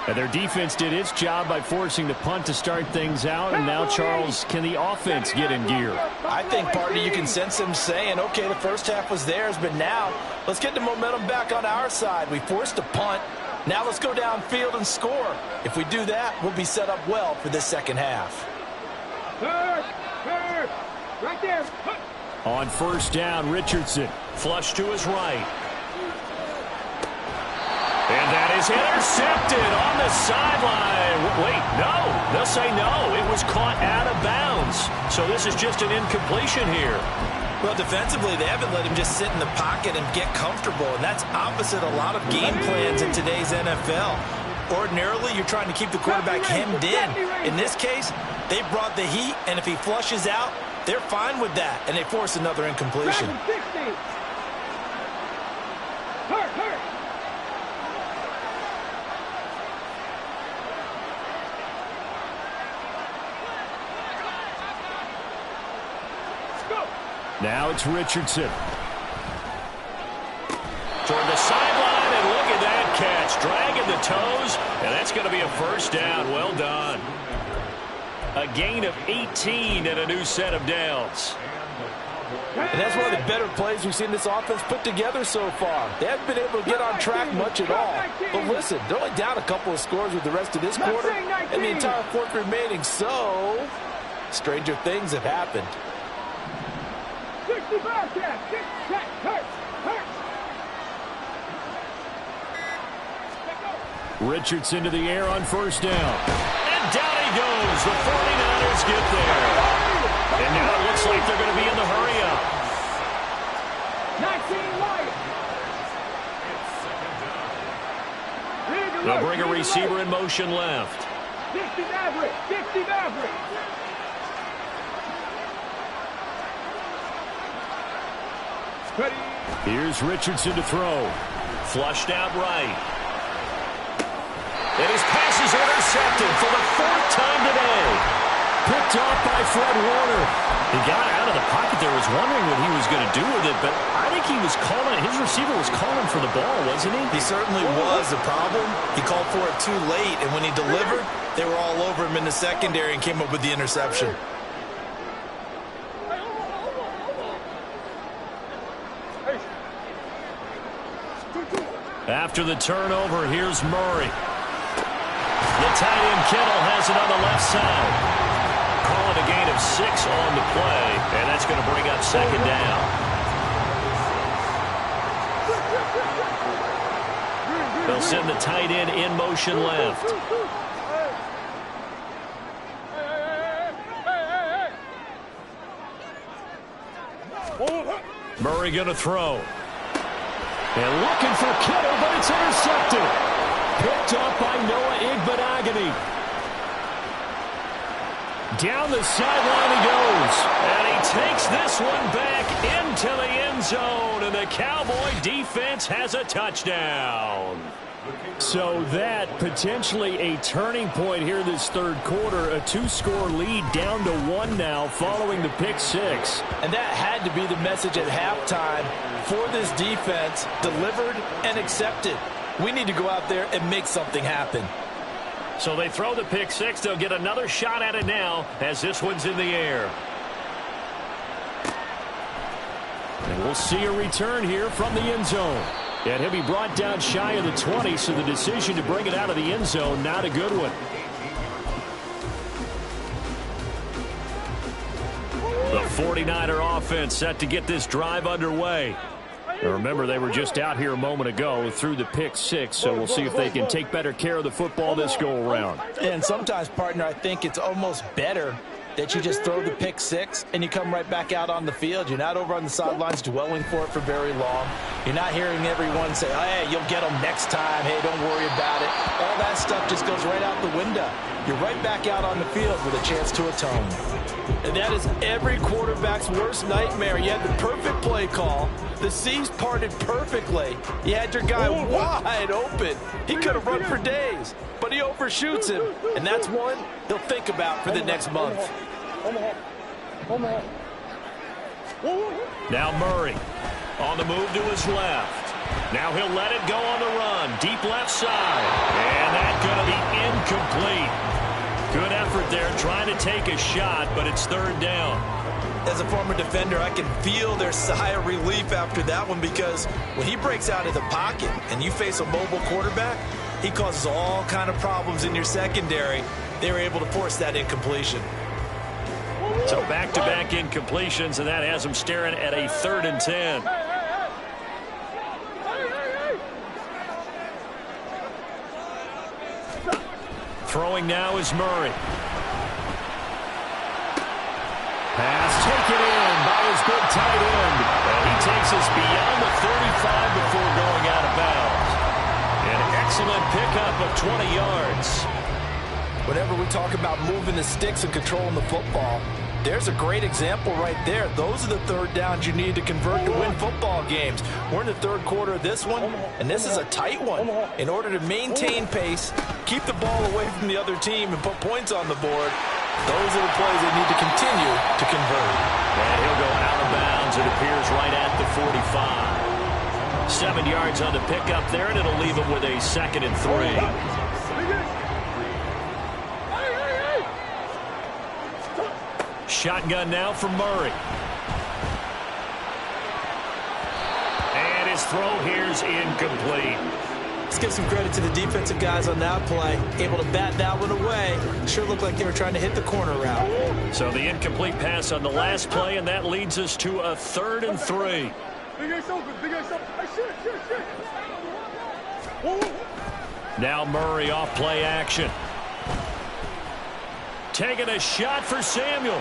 And their defense did its job by forcing the punt to start things out. And now, Charles, can the offense get in gear? I think, partner, you can sense them saying, okay, the first half was theirs, but now let's get the momentum back on our side. We forced a punt. Now let's go downfield and score. If we do that, we'll be set up well for this second half. Right there. On first down, Richardson. Flush to his right. And that is intercepted on the sideline. Wait, no. They'll say no. It was caught out of bounds. So this is just an incompletion here. Well, defensively, they haven't let him just sit in the pocket and get comfortable, and that's opposite a lot of game plans in today's NFL. Ordinarily, you're trying to keep the quarterback hemmed in. In this case, they brought the heat, and if he flushes out, they're fine with that, and they force another incompletion. Now it's Richardson. Toward the sideline, and look at that catch. Dragging the toes, and that's going to be a first down. Well done. A gain of 18 and a new set of downs. And that's one of the better plays we've seen this offense put together so far. They haven't been able to get on track much at all. But listen, they're only down a couple of scores with the rest of this quarter and the entire fourth remaining. So, stranger things have happened. 65 catch. Hurts. Richardson to the air on first down. And down he goes. The 49ers get there. And now it looks like they're going to be in the hurry-up. 19 They'll bring a receiver in motion left. 60 Maverick. Here's Richardson to throw. Flushed out right. And his pass is intercepted for the fourth time today. Picked off by Fred Warner. He got out of the pocket there, was wondering what he was going to do with it, but I think he was calling, his receiver was calling for the ball, wasn't he? He certainly was. The problem, he called for it too late, and when he delivered, they were all over him in the secondary and came up with the interception. After the turnover, here's Murray. The tight end Kittle has it on the left side. Call it a gain of 6 on the play, and that's going to bring up second down. They'll send the tight end in motion left. Murray going to throw. And looking for Kittle, but it's intercepted. Picked off by Noah Igbenogany. Down the sideline he goes. And he takes this one back into the end zone. And the Cowboy defense has a touchdown. So that potentially a turning point here this third quarter. A 2-score lead down to 1 now following the pick 6. And that had to be the message at halftime for this defense. Delivered and accepted. We need to go out there and make something happen. So they throw the pick 6. They'll get another shot at it now as this one's in the air. And we'll see a return here from the end zone. And he'll be brought down shy of the 20, so the decision to bring it out of the end zone, not a good one. The 49er offense set to get this drive underway. Now remember, they were just out here a moment ago through the pick 6, so we'll see if they can take better care of the football this go-around. And sometimes, partner, I think it's almost better that you just throw the pick 6 and you come right back out on the field. You're not over on the sidelines dwelling for it for very long. You're not hearing everyone say, oh, hey, you'll get them next time. Hey, don't worry about it. All that stuff just goes right out the window. You're right back out on the field with a chance to atone. And that is every quarterback's worst nightmare. You had the perfect play call. The seams parted perfectly. You had your guy wide open. He could have run for days, but he overshoots him. And that's one he'll think about for the next month. Now Murray on the move to his left. Now he'll let it go on the run. Deep left side. And that's going to be incomplete. Good effort there trying to take a shot, but it's third down. As a former defender, I can feel their sigh of relief after that one, because when he breaks out of the pocket and you face a mobile quarterback, he causes all kind of problems in your secondary. They were able to force that incompletion. So back-to-back incompletions, and that has them staring at a 3rd and 10. Throwing now is Murray. Pass taken in by his big tight end. And he takes us beyond the 35 before going out of bounds. An excellent pickup of 20 yards. Whenever we talk about moving the sticks and controlling the football, there's a great example right there. Those are the third downs you need to convert to win football games. We're in the third quarter of this one, and this is a tight one. In order to maintain pace, keep the ball away from the other team, and put points on the board, those are the plays they need to continue to convert. And he'll go out of bounds, it appears, right at the 45. 7 yards on the pickup there, and it'll leave him with a 2nd and 3. Shotgun now for Murray. And his throw here's incomplete. Let's give some credit to the defensive guys on that play. Able to bat that one away. Sure looked like they were trying to hit the corner route. So the incomplete pass on the last play, and that leads us to a 3rd and 3. Big Ace open, Big Ace open. Hey, shit. Now Murray off play action. Taking a shot for Samuel.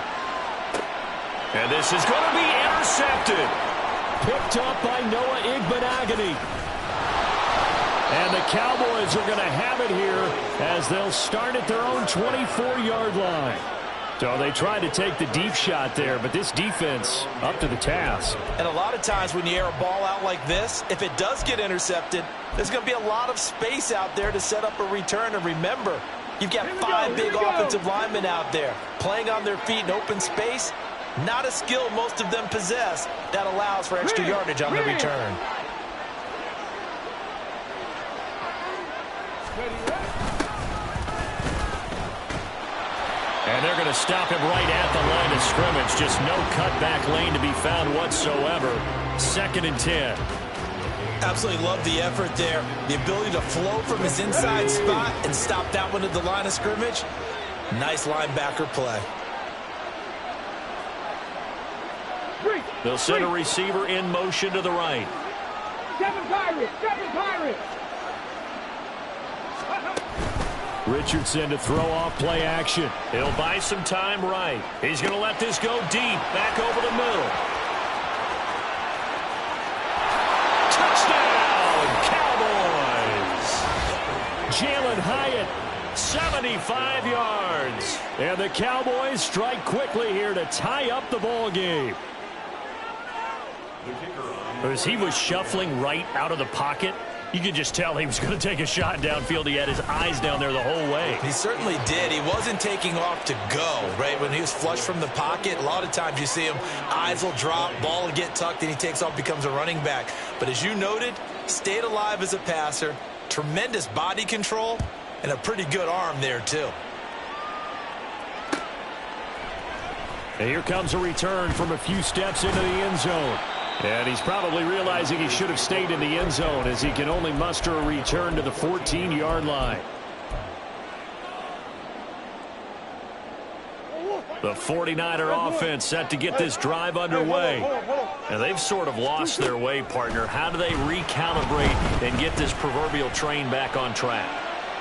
And this is going to be intercepted. Picked up by Noah Igbinoghene. And the Cowboys are going to have it here as they'll start at their own 24-yard line. So they tried to take the deep shot there, but this defense up to the task. And a lot of times when you air a ball out like this, if it does get intercepted, there's going to be a lot of space out there to set up a return. And remember, you've got 5 big offensive linemen out there playing on their feet in open space. Not a skill most of them possess that allows for extra yardage on the return. And they're going to stop him right at the line of scrimmage. Just no cutback lane to be found whatsoever. 2nd and 10. Absolutely love the effort there. The ability to flow from his inside spot and stop that one at the line of scrimmage. Nice linebacker play. They'll send a receiver in motion to the right. Kevin Pirates. Richardson to throw off play action. He'll buy some time right. He's going to let this go deep. Back over the middle. Touchdown, Cowboys! Jalen Hyatt, 75 yards. And the Cowboys strike quickly here to tie up the ball game. As he was shuffling right out of the pocket, you could just tell he was going to take a shot downfield. He had his eyes down there the whole way. He certainly did. He wasn't taking off to go, right? When he was flush from the pocket, a lot of times you see him, eyes will drop, ball will get tucked, and he takes off, becomes a running back. But as you noted, stayed alive as a passer, tremendous body control, and a pretty good arm there, too. And here comes a return from a few steps into the end zone. And he's probably realizing he should have stayed in the end zone as he can only muster a return to the 14-yard line. The 49er offense set to get this drive underway. And they've sort of lost their way, partner. How do they recalibrate and get this proverbial train back on track?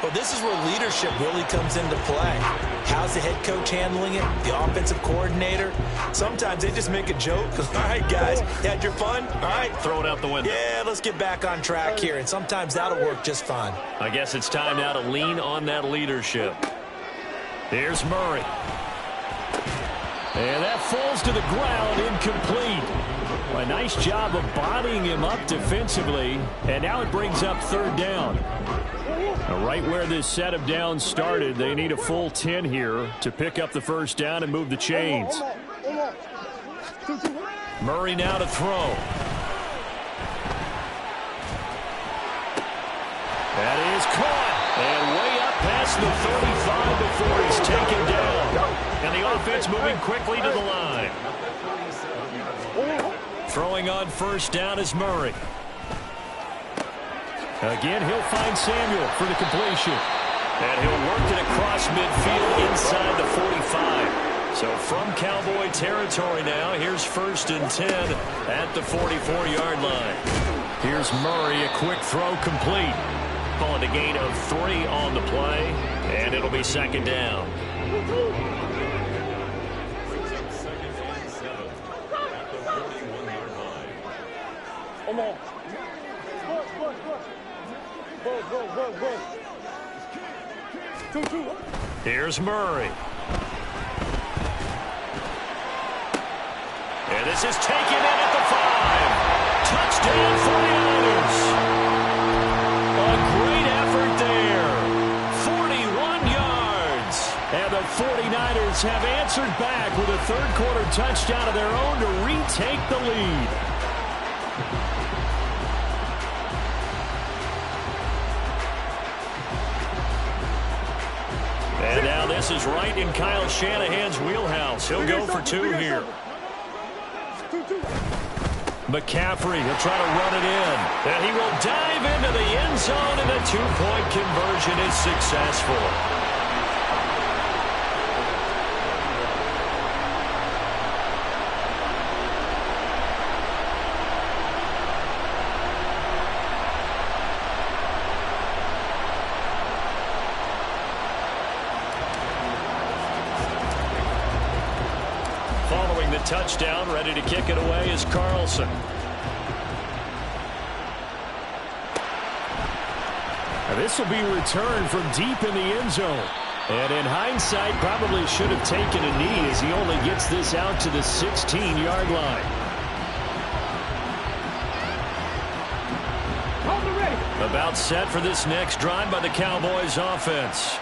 Well, this is where leadership really comes into play. How's the head coach handling it? The offensive coordinator? Sometimes they just make a joke. All right, guys, you had your fun? All right. Throw it out the window. Yeah, let's get back on track here. And sometimes that'll work just fine. I guess it's time now to lean on that leadership. Here's Murray. And that falls to the ground, incomplete. A nice job of bodying him up defensively. And now it brings up 3rd down. Right where this set of downs started, they need a full 10 here to pick up the 1st down and move the chains. Murray now to throw. That is caught. And way up past the 35 before he's taken down. And the offense moving quickly to the line. Throwing on 1st down is Murray. Again, he'll find Samuel for the completion. And he'll work it across midfield inside the 45. So from Cowboy territory now, here's 1st and 10 at the 44-yard line. Here's Murray, a quick throw complete. calling a gain of 3 on the play, and it'll be second down. Come on. Go. 2-2. Here's Murray. And this is taken in at the 5. Touchdown 49ers. A great effort there. 41 yards. And the 49ers have answered back with a third-quarter touchdown of their own to retake the lead. And now this is right in Kyle Shanahan's wheelhouse. He'll go for 2 here. McCaffrey will try to run it in. And he will dive into the end zone, and the 2-point conversion is successful. Following the touchdown, ready to kick it away is Carlson. Now this will be returned from deep in the end zone. And in hindsight, probably should have taken a knee as he only gets this out to the 16-yard line. About set for this next drive by the Cowboys offense.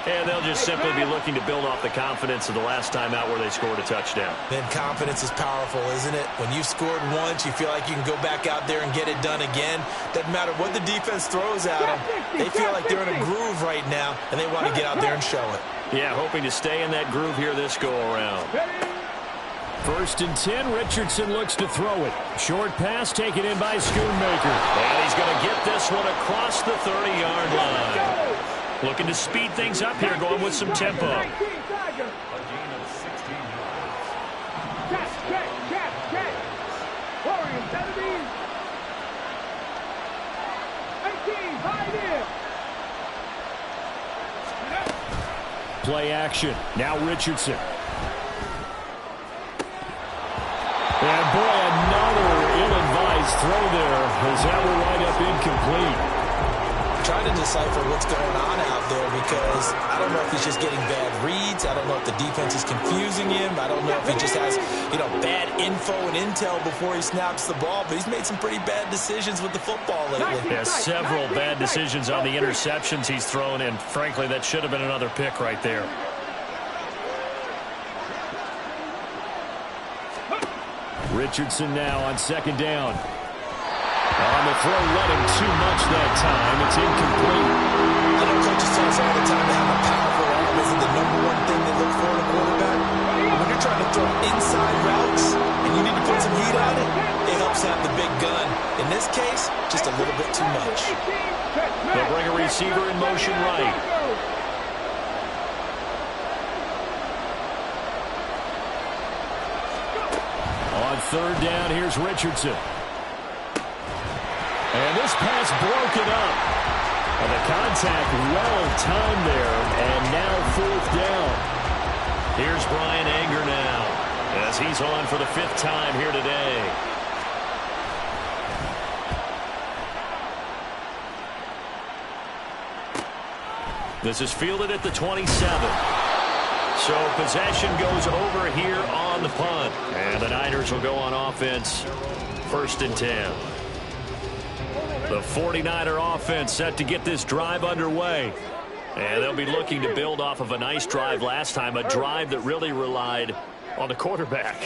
And they'll just simply be looking to build off the confidence of the last time out where they scored a touchdown. Then confidence is powerful, isn't it? When you've scored once, you feel like you can go back out there and get it done again. Doesn't matter what the defense throws at them. They feel like they're in a groove right now, and they want to get out there and show it. Yeah, hoping to stay in that groove here this go-around. 1st and 10, Richardson looks to throw it. Short pass taken in by Schoonmaker. And he's going to get this one across the 30-yard line. Looking to speed things up here, going with some tempo. A gain of 16 yards. Play action. Now Richardson. And boy, another ill-advised throw there as that will wind up incomplete. Trying to decipher what's going on out there because I don't know if he's just getting bad reads. I don't know if the defense is confusing him. I don't know if he just has, bad info and intel before he snaps the ball. But he's made some pretty bad decisions with the football lately. Yeah, several bad decisions on the interceptions he's thrown, and frankly, that should have been another pick right there. Richardson now on 2nd down. On the throw, led him too much that time. It's incomplete. I know coaches tell us all the time to have a powerful arm isn't the #1 thing they look for in a quarterback. When you're trying to throw inside routes and you need to put some heat on it, it helps have the big gun. In this case, just a little bit too much. They'll bring a receiver in motion right. On 3rd down, here's Richardson. And this pass broken up. And the contact well timed there. And now 4th down. Here's Brian Anger now as he's on for the 5th time here today. This is fielded at the 27. So possession goes over here on the punt. And the Niners will go on offense. 1st and 10. The 49er offense set to get this drive underway. And they'll be looking to build off of a nice drive last time, a drive that really relied on the quarterback.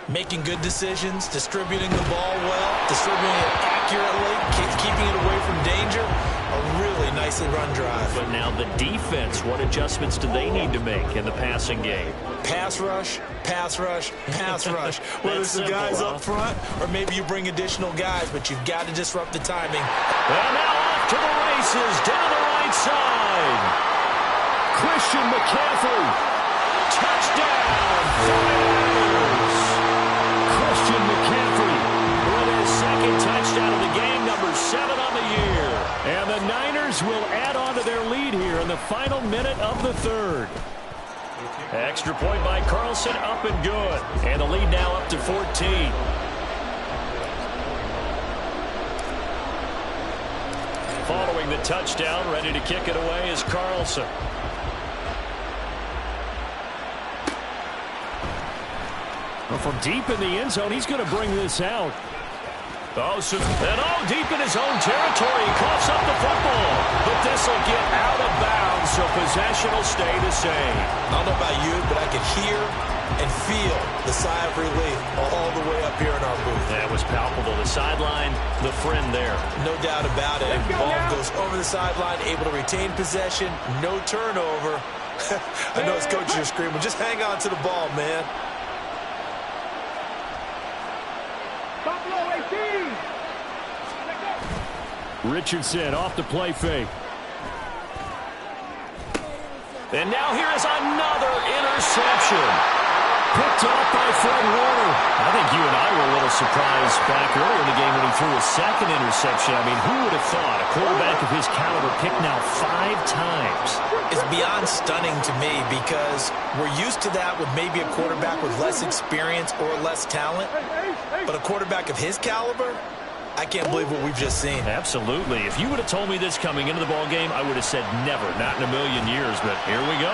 Making good decisions, distributing the ball well, distributing it accurately, keeping it away from danger. A really nicely run drive. But now the defense, what adjustments do they need to make in the passing game? Pass rush, pass rush, pass ruch. Whether it's the guys up front or maybe you bring additional guys, but you've got to disrupt the timing. And now off to the races down the right side. Christian McCaffrey. Touchdown. Niners. Christian McCaffrey with his 2nd touchdown of the game, number 7 on the year. And the the Niners will add on to their lead here in the final minute of the third. Extra point by Carlson, up and good. And the lead now up to 14. Following the touchdown, ready to kick it away is Carlson. Well, from deep in the end zone, he's going to bring this out. Deep in his own territory. He coughs up the football. But this will get out of bounds, so possession will stay the same. I don't know about you, but I could hear and feel the sigh of relief all the way up here in our booth. That was palpable. The sideline, the friend there. No doubt about it. The ball goes over the sideline, able to retain possession, no turnover. I know his coaches are screaming, just hang on to the ball, man. Richardson off the play fake. And now here is another interception. Picked off by Fred Warner. I think you and I were a little surprised back earlier in the game when he threw a second interception. I mean, who would have thought a quarterback of his caliber picked now 5 times? It's beyond stunning to me because we're used to that with maybe a quarterback with less experience or less talent. But a quarterback of his caliber, I can't believe what we've just seen. Absolutely. If you would have told me this coming into the ball game, I would have said never, not in a million years. But here we go.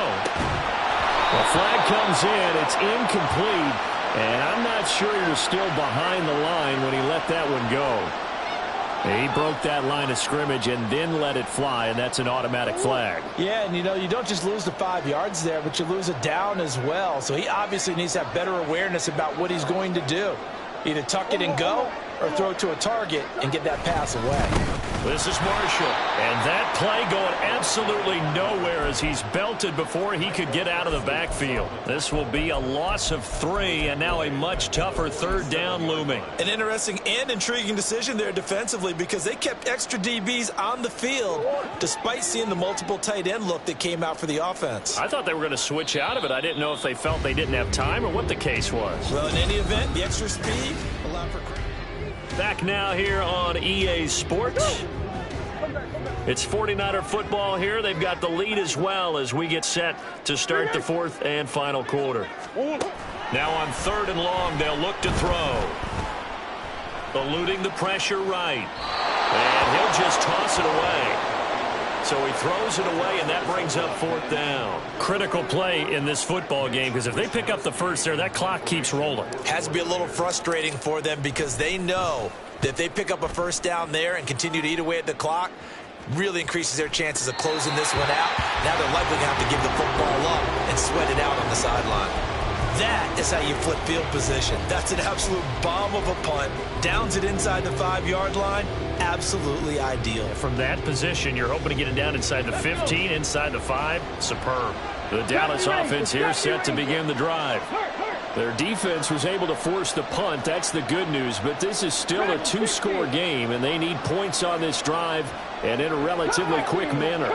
The flag comes in. It's incomplete. And I'm not sure you're still behind the line when he let that one go. He broke that line of scrimmage and then let it fly, and that's an automatic flag. Yeah, and you know, you don't just lose the 5 yards there, but you lose a down as well. So he obviously needs to have better awareness about what he's going to do. Either tuck it and go or throw it to a target and get that pass away. This is Marshall. And that play going absolutely nowhere as he's belted before he could get out of the backfield. This will be a loss of 3 and now a much tougher third down looming. An interesting and intriguing decision there defensively because they kept extra DBs on the field despite seeing the multiple tight end look that came out for the offense. I thought they were going to switch out of it. I didn't know if they felt they didn't have time or what the case was. Well, in any event, the extra speed allowed for... Back now here on EA Sports. It's 49er football here. They've got the lead as well as we get set to start the 4th and final quarter. Now on 3rd and long, they'll look to throw. Eluding the pressure right. And he'll just toss it away. So he throws it away, and that brings up 4th down. Critical play in this football game because if they pick up the first there, that clock keeps rolling. Has to be a little frustrating for them because they know that if they pick up a first down there and continue to eat away at the clock, really increases their chances of closing this one out. Now they're likely going to have to give the football up and sweat it out on the sideline. That is how you flip field position. That's an absolute bomb of a punt. Downs it inside the 5-yard line. Absolutely ideal. From that position, you're hoping to get it down inside the 15, inside the 5. Superb. The Dallas offense here set to begin the drive. Their defense was able to force the punt. That's the good news. But this is still a 2-score game, and they need points on this drive and in a relatively quick manner.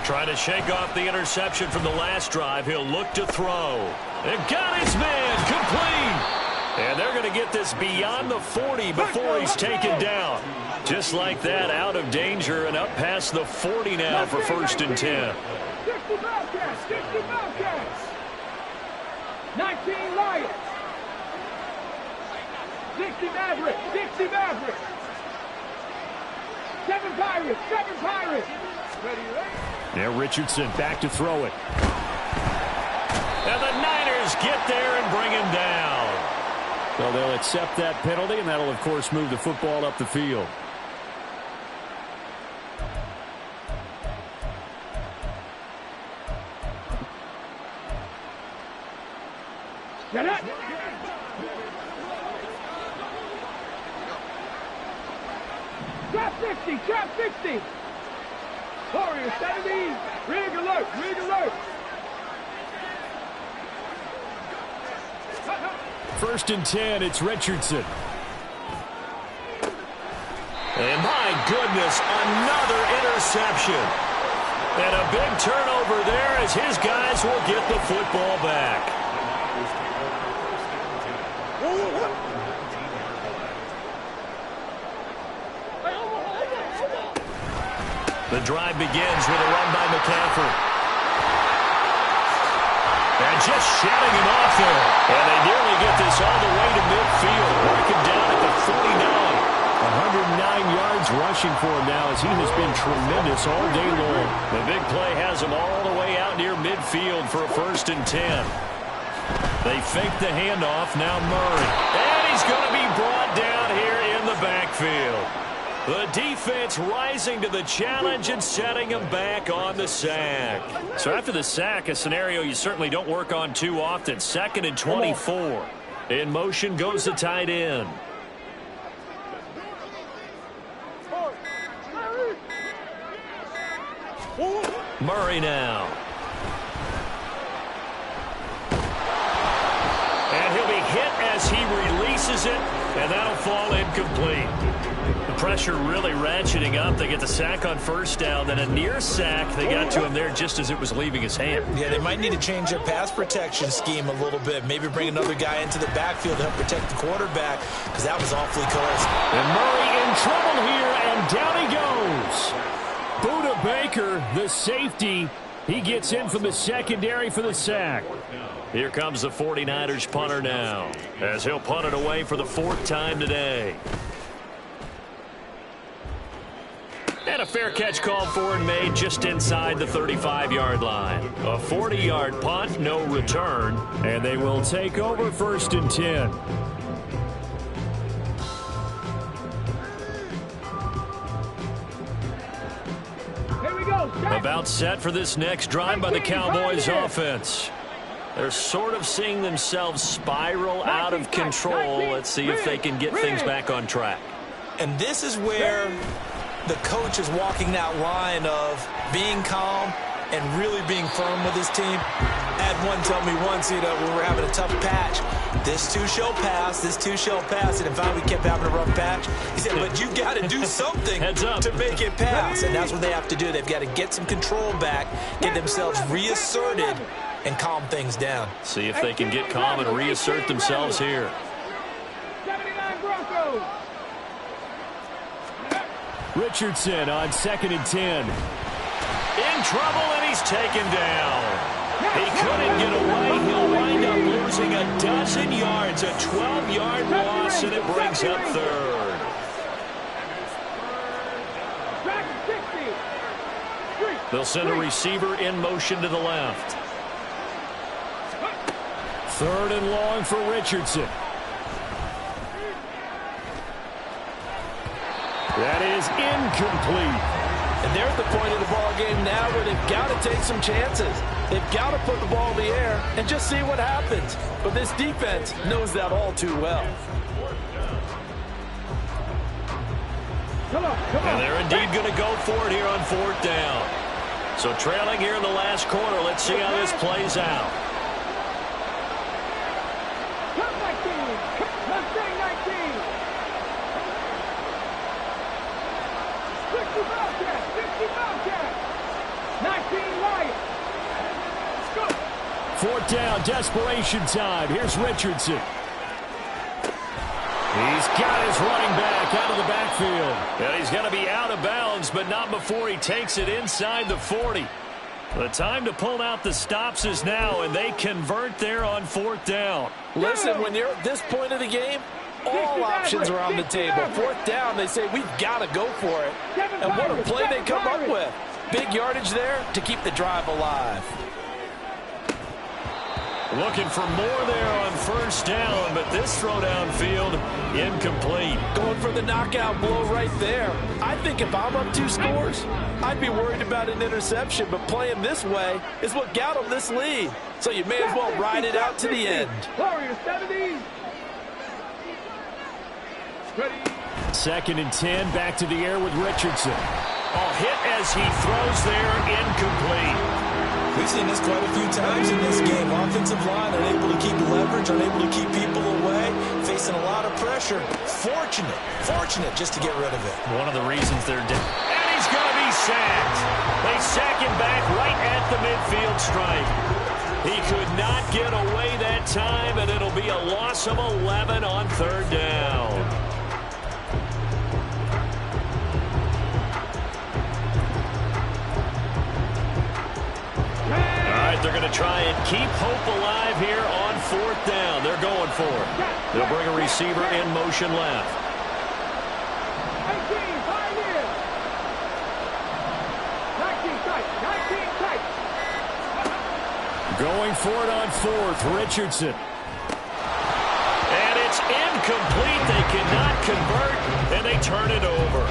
Trying to shake off the interception from the last drive. He'll look to throw. And got his man complete. And they're going to get this beyond the 40 before he's taken down. Just like that, out of danger and up past the 40 now for 1st and 10. 60 Bobcats, 60 Bobcats. 19 Lions. 60 Mavericks, 60 Mavericks. 7 Pirates, 7 Pirates. Ready, ready. Now Richardson back to throw it. And the Niners get there and bring him down. So they'll accept that penalty, and that'll, of course, move the football up the field. Get it. Trap 60, trap 60. Warriors, 70. Rig alert, rig alert. 1st and 10, it's Richardson. And my goodness, another interception. And a big turnover there as his guys will get the football back. The drive begins with a run by McCaffrey. And just shutting him off there. And they nearly get this all the way to midfield. Mark him down at the 49. 109 yards rushing for him now as he has been tremendous all day long. The big play has him all the way out near midfield for a 1st and 10. They fake the handoff. Now Murray. And he's going to be brought down here in the backfield. The defense rising to the challenge and setting him back on the sack. So after the sack, a scenario you certainly don't work on too often. 2nd and 24. In motion goes the tight end. Murray now. And he'll be hit as he releases it, and that'll fall incomplete. The pressure really ratcheting up. They get the sack on 1st down, then a near sack. They got to him there just as it was leaving his hand. Yeah, they might need to change their pass protection scheme a little bit. Maybe bring another guy into the backfield to help protect the quarterback, because that was awfully close. And Murray in trouble here, and down he goes. Budda Baker, the safety, he gets in from the secondary for the sack. Here comes the 49ers punter now, as he'll punt it away for the 4th time today. And a fair catch called for and made just inside the 35-yard line. A 40-yard punt, no return, and they will take over 1st and 10. About set for this next drive by the Cowboys offense. They're sort of seeing themselves spiral out of control. Let's see if they can get things back on track. And this is where the coach is walking that line of being calm and really being firm with his team. I had one tell me once, when we were having a tough patch, this too shall pass, this too shall pass, and in fact we kept having a rough patch. He said, but you got to do something to make it pass, and that's what they have to do. They've got to get some control back, get themselves reasserted, and calm things down. See if they can get calm and reassert themselves here. 79 Broncos. Richardson on 2nd and 10. In trouble, and he's taken down. He couldn't get away. He'll wind up losing a dozen yards, a 12-yard loss, and it brings up 3rd. They'll send a receiver in motion to the left. 3rd and long for Richardson. That is incomplete. And they're at the point of the ball game now where they've got to take some chances. They've got to put the ball in the air and just see what happens. But this defense knows that all too well. And they're indeed going to go for it here on 4th down. So trailing here in the last quarter, let's see how this plays out. Fourth down, desperation time. Here's Richardson. He's got his running back out of the backfield. And he's going to be out of bounds, but not before he takes it inside the 40. The time to pull out the stops is now, and they convert there on 4th down. Listen, when you're at this point of the game, all options are on the table. 4th down, they say, we've got to go for it. And what a play they come up with. Big yardage there to keep the drive alive. Looking for more there on 1st down, but this throw downfield, incomplete. Going for the knockout blow right there. I think if I'm up 2 scores, I'd be worried about an interception, but playing this way is what got them this lead. So you may as well ride it out to the end. Warriors 70. 2nd and 10, back to the air with Richardson. Oh, hit as he throws there, incomplete. We've seen this quite a few times in this game. Offensive line unable to keep leverage, unable to keep people away, facing a lot of pressure. Fortunate just to get rid of it. One of the reasons they're down. And he's going to be sacked. They sack him back right at the midfield stripe. He could not get away that time, and it'll be a loss of 11 on 3rd down. going to try and keep hope alive here on 4th down. They're going for it. They'll bring a receiver in motion left. 18, 5 years. 19 tight, 19 tight. Going for it on 4th, Richardson. And it's incomplete. They cannot convert, and they turn it over.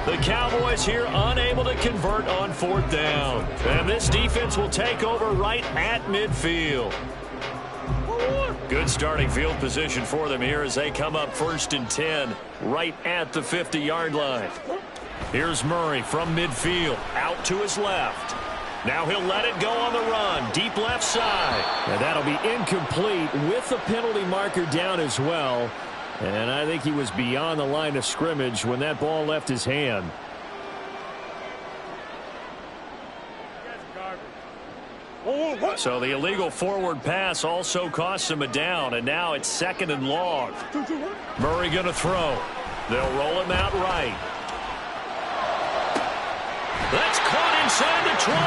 The Cowboys here unable to convert on 4th down. And this defense will take over right at midfield. Good starting field position for them here as they come up 1st and 10 right at the 50-yard line. Here's Murray from midfield out to his left. Now he'll let it go on the run, deep left side. And that'll be incomplete with the penalty marker down as well. And I think he was beyond the line of scrimmage when that ball left his hand. So the illegal forward pass also costs him a down, and now it's 2nd and long. Murray going to throw. They'll roll him out right. That's caught inside the 20.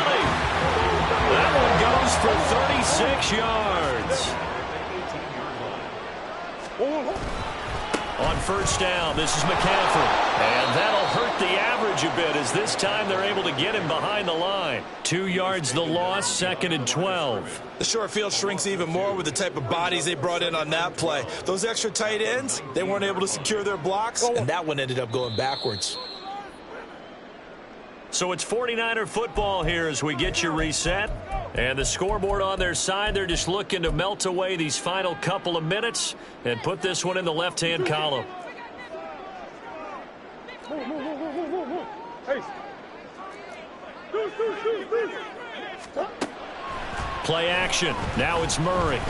That one goes for 36 yards. On 1st down, this is McCaffrey. And that'll hurt the average a bit as this time they're able to get him behind the line. 2 yards the loss, 2nd and 12. The short field shrinks even more with the type of bodies they brought in on that play. Those extra tight ends, they weren't able to secure their blocks, and that one ended up going backwards. So it's 49er football here as we get you reset. And the scoreboard on their side, they're just looking to melt away these final couple of minutes and put this one in the left-hand column. Play action. Now it's Murray.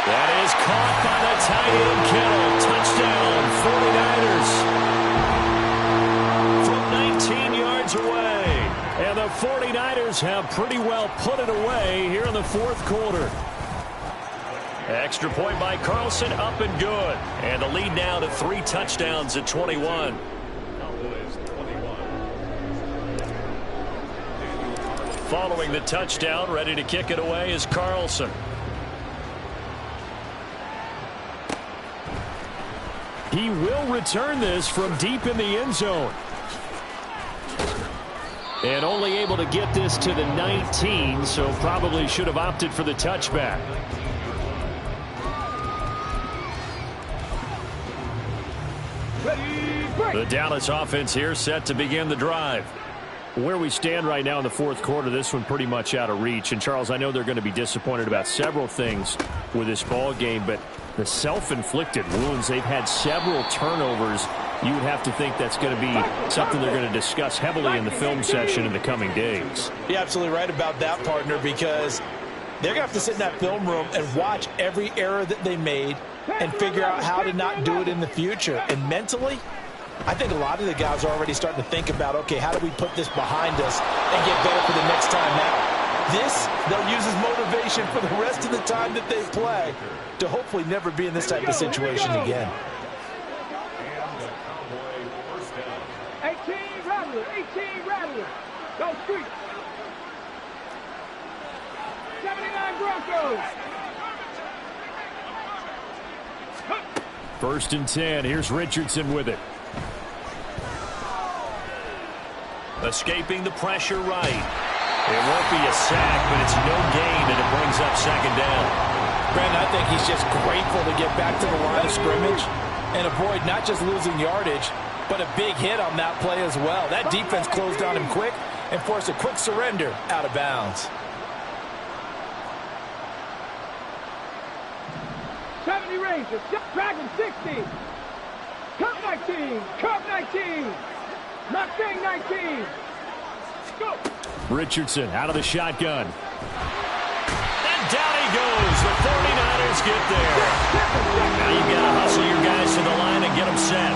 That is caught by the tight end Kittle. Touchdown, 49ers. From 19 yards away. And the 49ers have pretty well put it away here in the 4th quarter. Extra point by Carlson, up and good. And the lead now to 3 touchdowns at 21. Following the touchdown, ready to kick it away is Carlson. He will return this from deep in the end zone. And only able to get this to the 19, so probably should have opted for the touchback. The Dallas offense here set to begin the drive. Where we stand right now in the 4th quarter, this one pretty much out of reach. And, Charles, I know they're going to be disappointed about several things with this ball game, but the self-inflicted wounds, they've had several turnovers. You would have to think that's going to be something they're going to discuss heavily in the film session in the coming days. You're absolutely right about that, partner, because they're going to have to sit in that film room and watch every error that they made and figure out how to not do it in the future. And mentally, I think a lot of the guys are already starting to think about, okay, how do we put this behind us and get better for the next time out? This, they'll use as motivation for the rest of the time that they play to hopefully never be in this type of situation again. 18 Rattler, 18 Rattler. Go Street. 79 Broncos. 1st and 10. Here's Richardson with it. Escaping the pressure right. It won't be a sack, but it's no gain, and it brings up 2nd down. Brandon, I think he's just grateful to get back to the line of scrimmage and avoid not just losing yardage, but a big hit on that play as well. That defense closed on him quick and forced a quick surrender out of bounds. 70 Rangers, Dragon 60. Cup 19, Cup 19. Mustang 19. Go. Richardson out of the shotgun. And down he goes. The 49ers get there. Now you've got to hustle your guys to the line and get them set.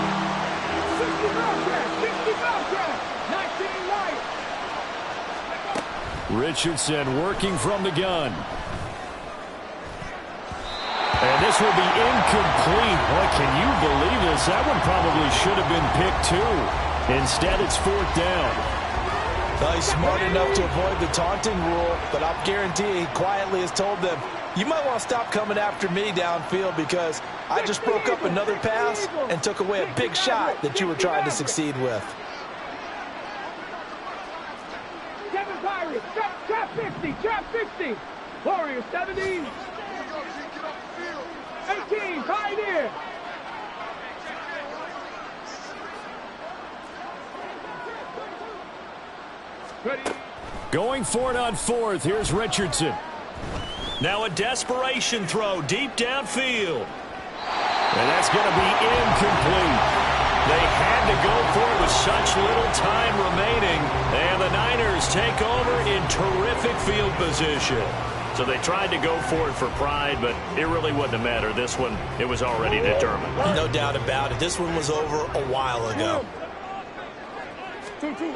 60 Bobcat, 60 Bobcat, 19 light. Richardson working from the gun. And this will be incomplete. Boy, can you believe this? That one probably should have been picked too. Instead, it's 4th down. Well, he's smart enough to avoid the taunting rule, but I'll guarantee he quietly has told them, you might want to stop coming after me downfield because I just broke up another pass and took away a big shot that you were trying to succeed with. Kevin Pirates, trap 50, trap 60. Warriors 70. 18, Pioneer. Ready. Going for it on fourth. Here's Richardson. Now a desperation throw deep downfield. And that's going to be incomplete. They had to go for it with such little time remaining. And the Niners take over in terrific field position. So they tried to go for it for pride, but it really wouldn't have mattered. This one, it was already determined. No doubt about it. This one was over a while ago. 2-2.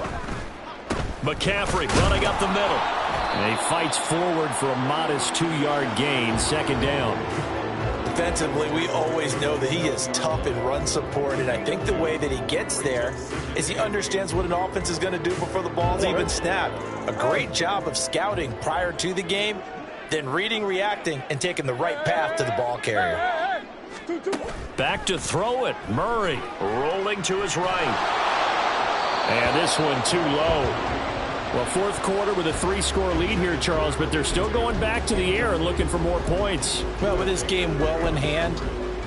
McCaffrey running up the middle. And he fights forward for a modest 2-yard gain, second down. Defensively, we always know that he is tough in run support, and I think the way that he gets there is he understands what an offense is going to do before the ball's even snapped. A great job of scouting prior to the game, then reading, reacting, and taking the right path to the ball carrier. Back to throw it. Murray rolling to his right. And this one too low. Well, fourth quarter with a 3-score lead here, Charles, but they're still going back to the air and looking for more points. Well, with this game well in hand,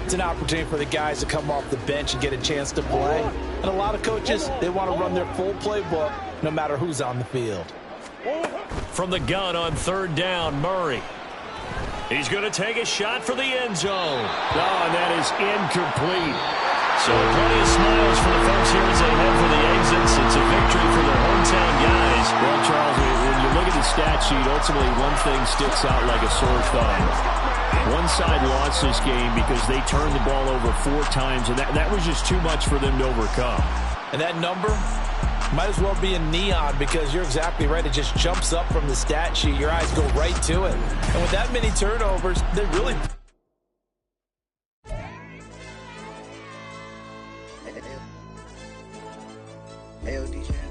it's an opportunity for the guys to come off the bench and get a chance to play. And a lot of coaches, they want to run their full playbook no matter who's on the field. From the gun on third down, Murray. He's going to take a shot for the end zone. Oh, and that is incomplete. So plenty of smiles for the folks here as they head for the exits. It's a victory for their hometown guys. Well, Charles, when you look at the stat sheet, ultimately one thing sticks out like a sore thumb. One side lost this game because they turned the ball over 4 times, and that was just too much for them to overcome. And that number might as well be in neon because you're exactly right. It just jumps up from the stat sheet. Your eyes go right to it. And with that many turnovers, they really... Hey, DJ.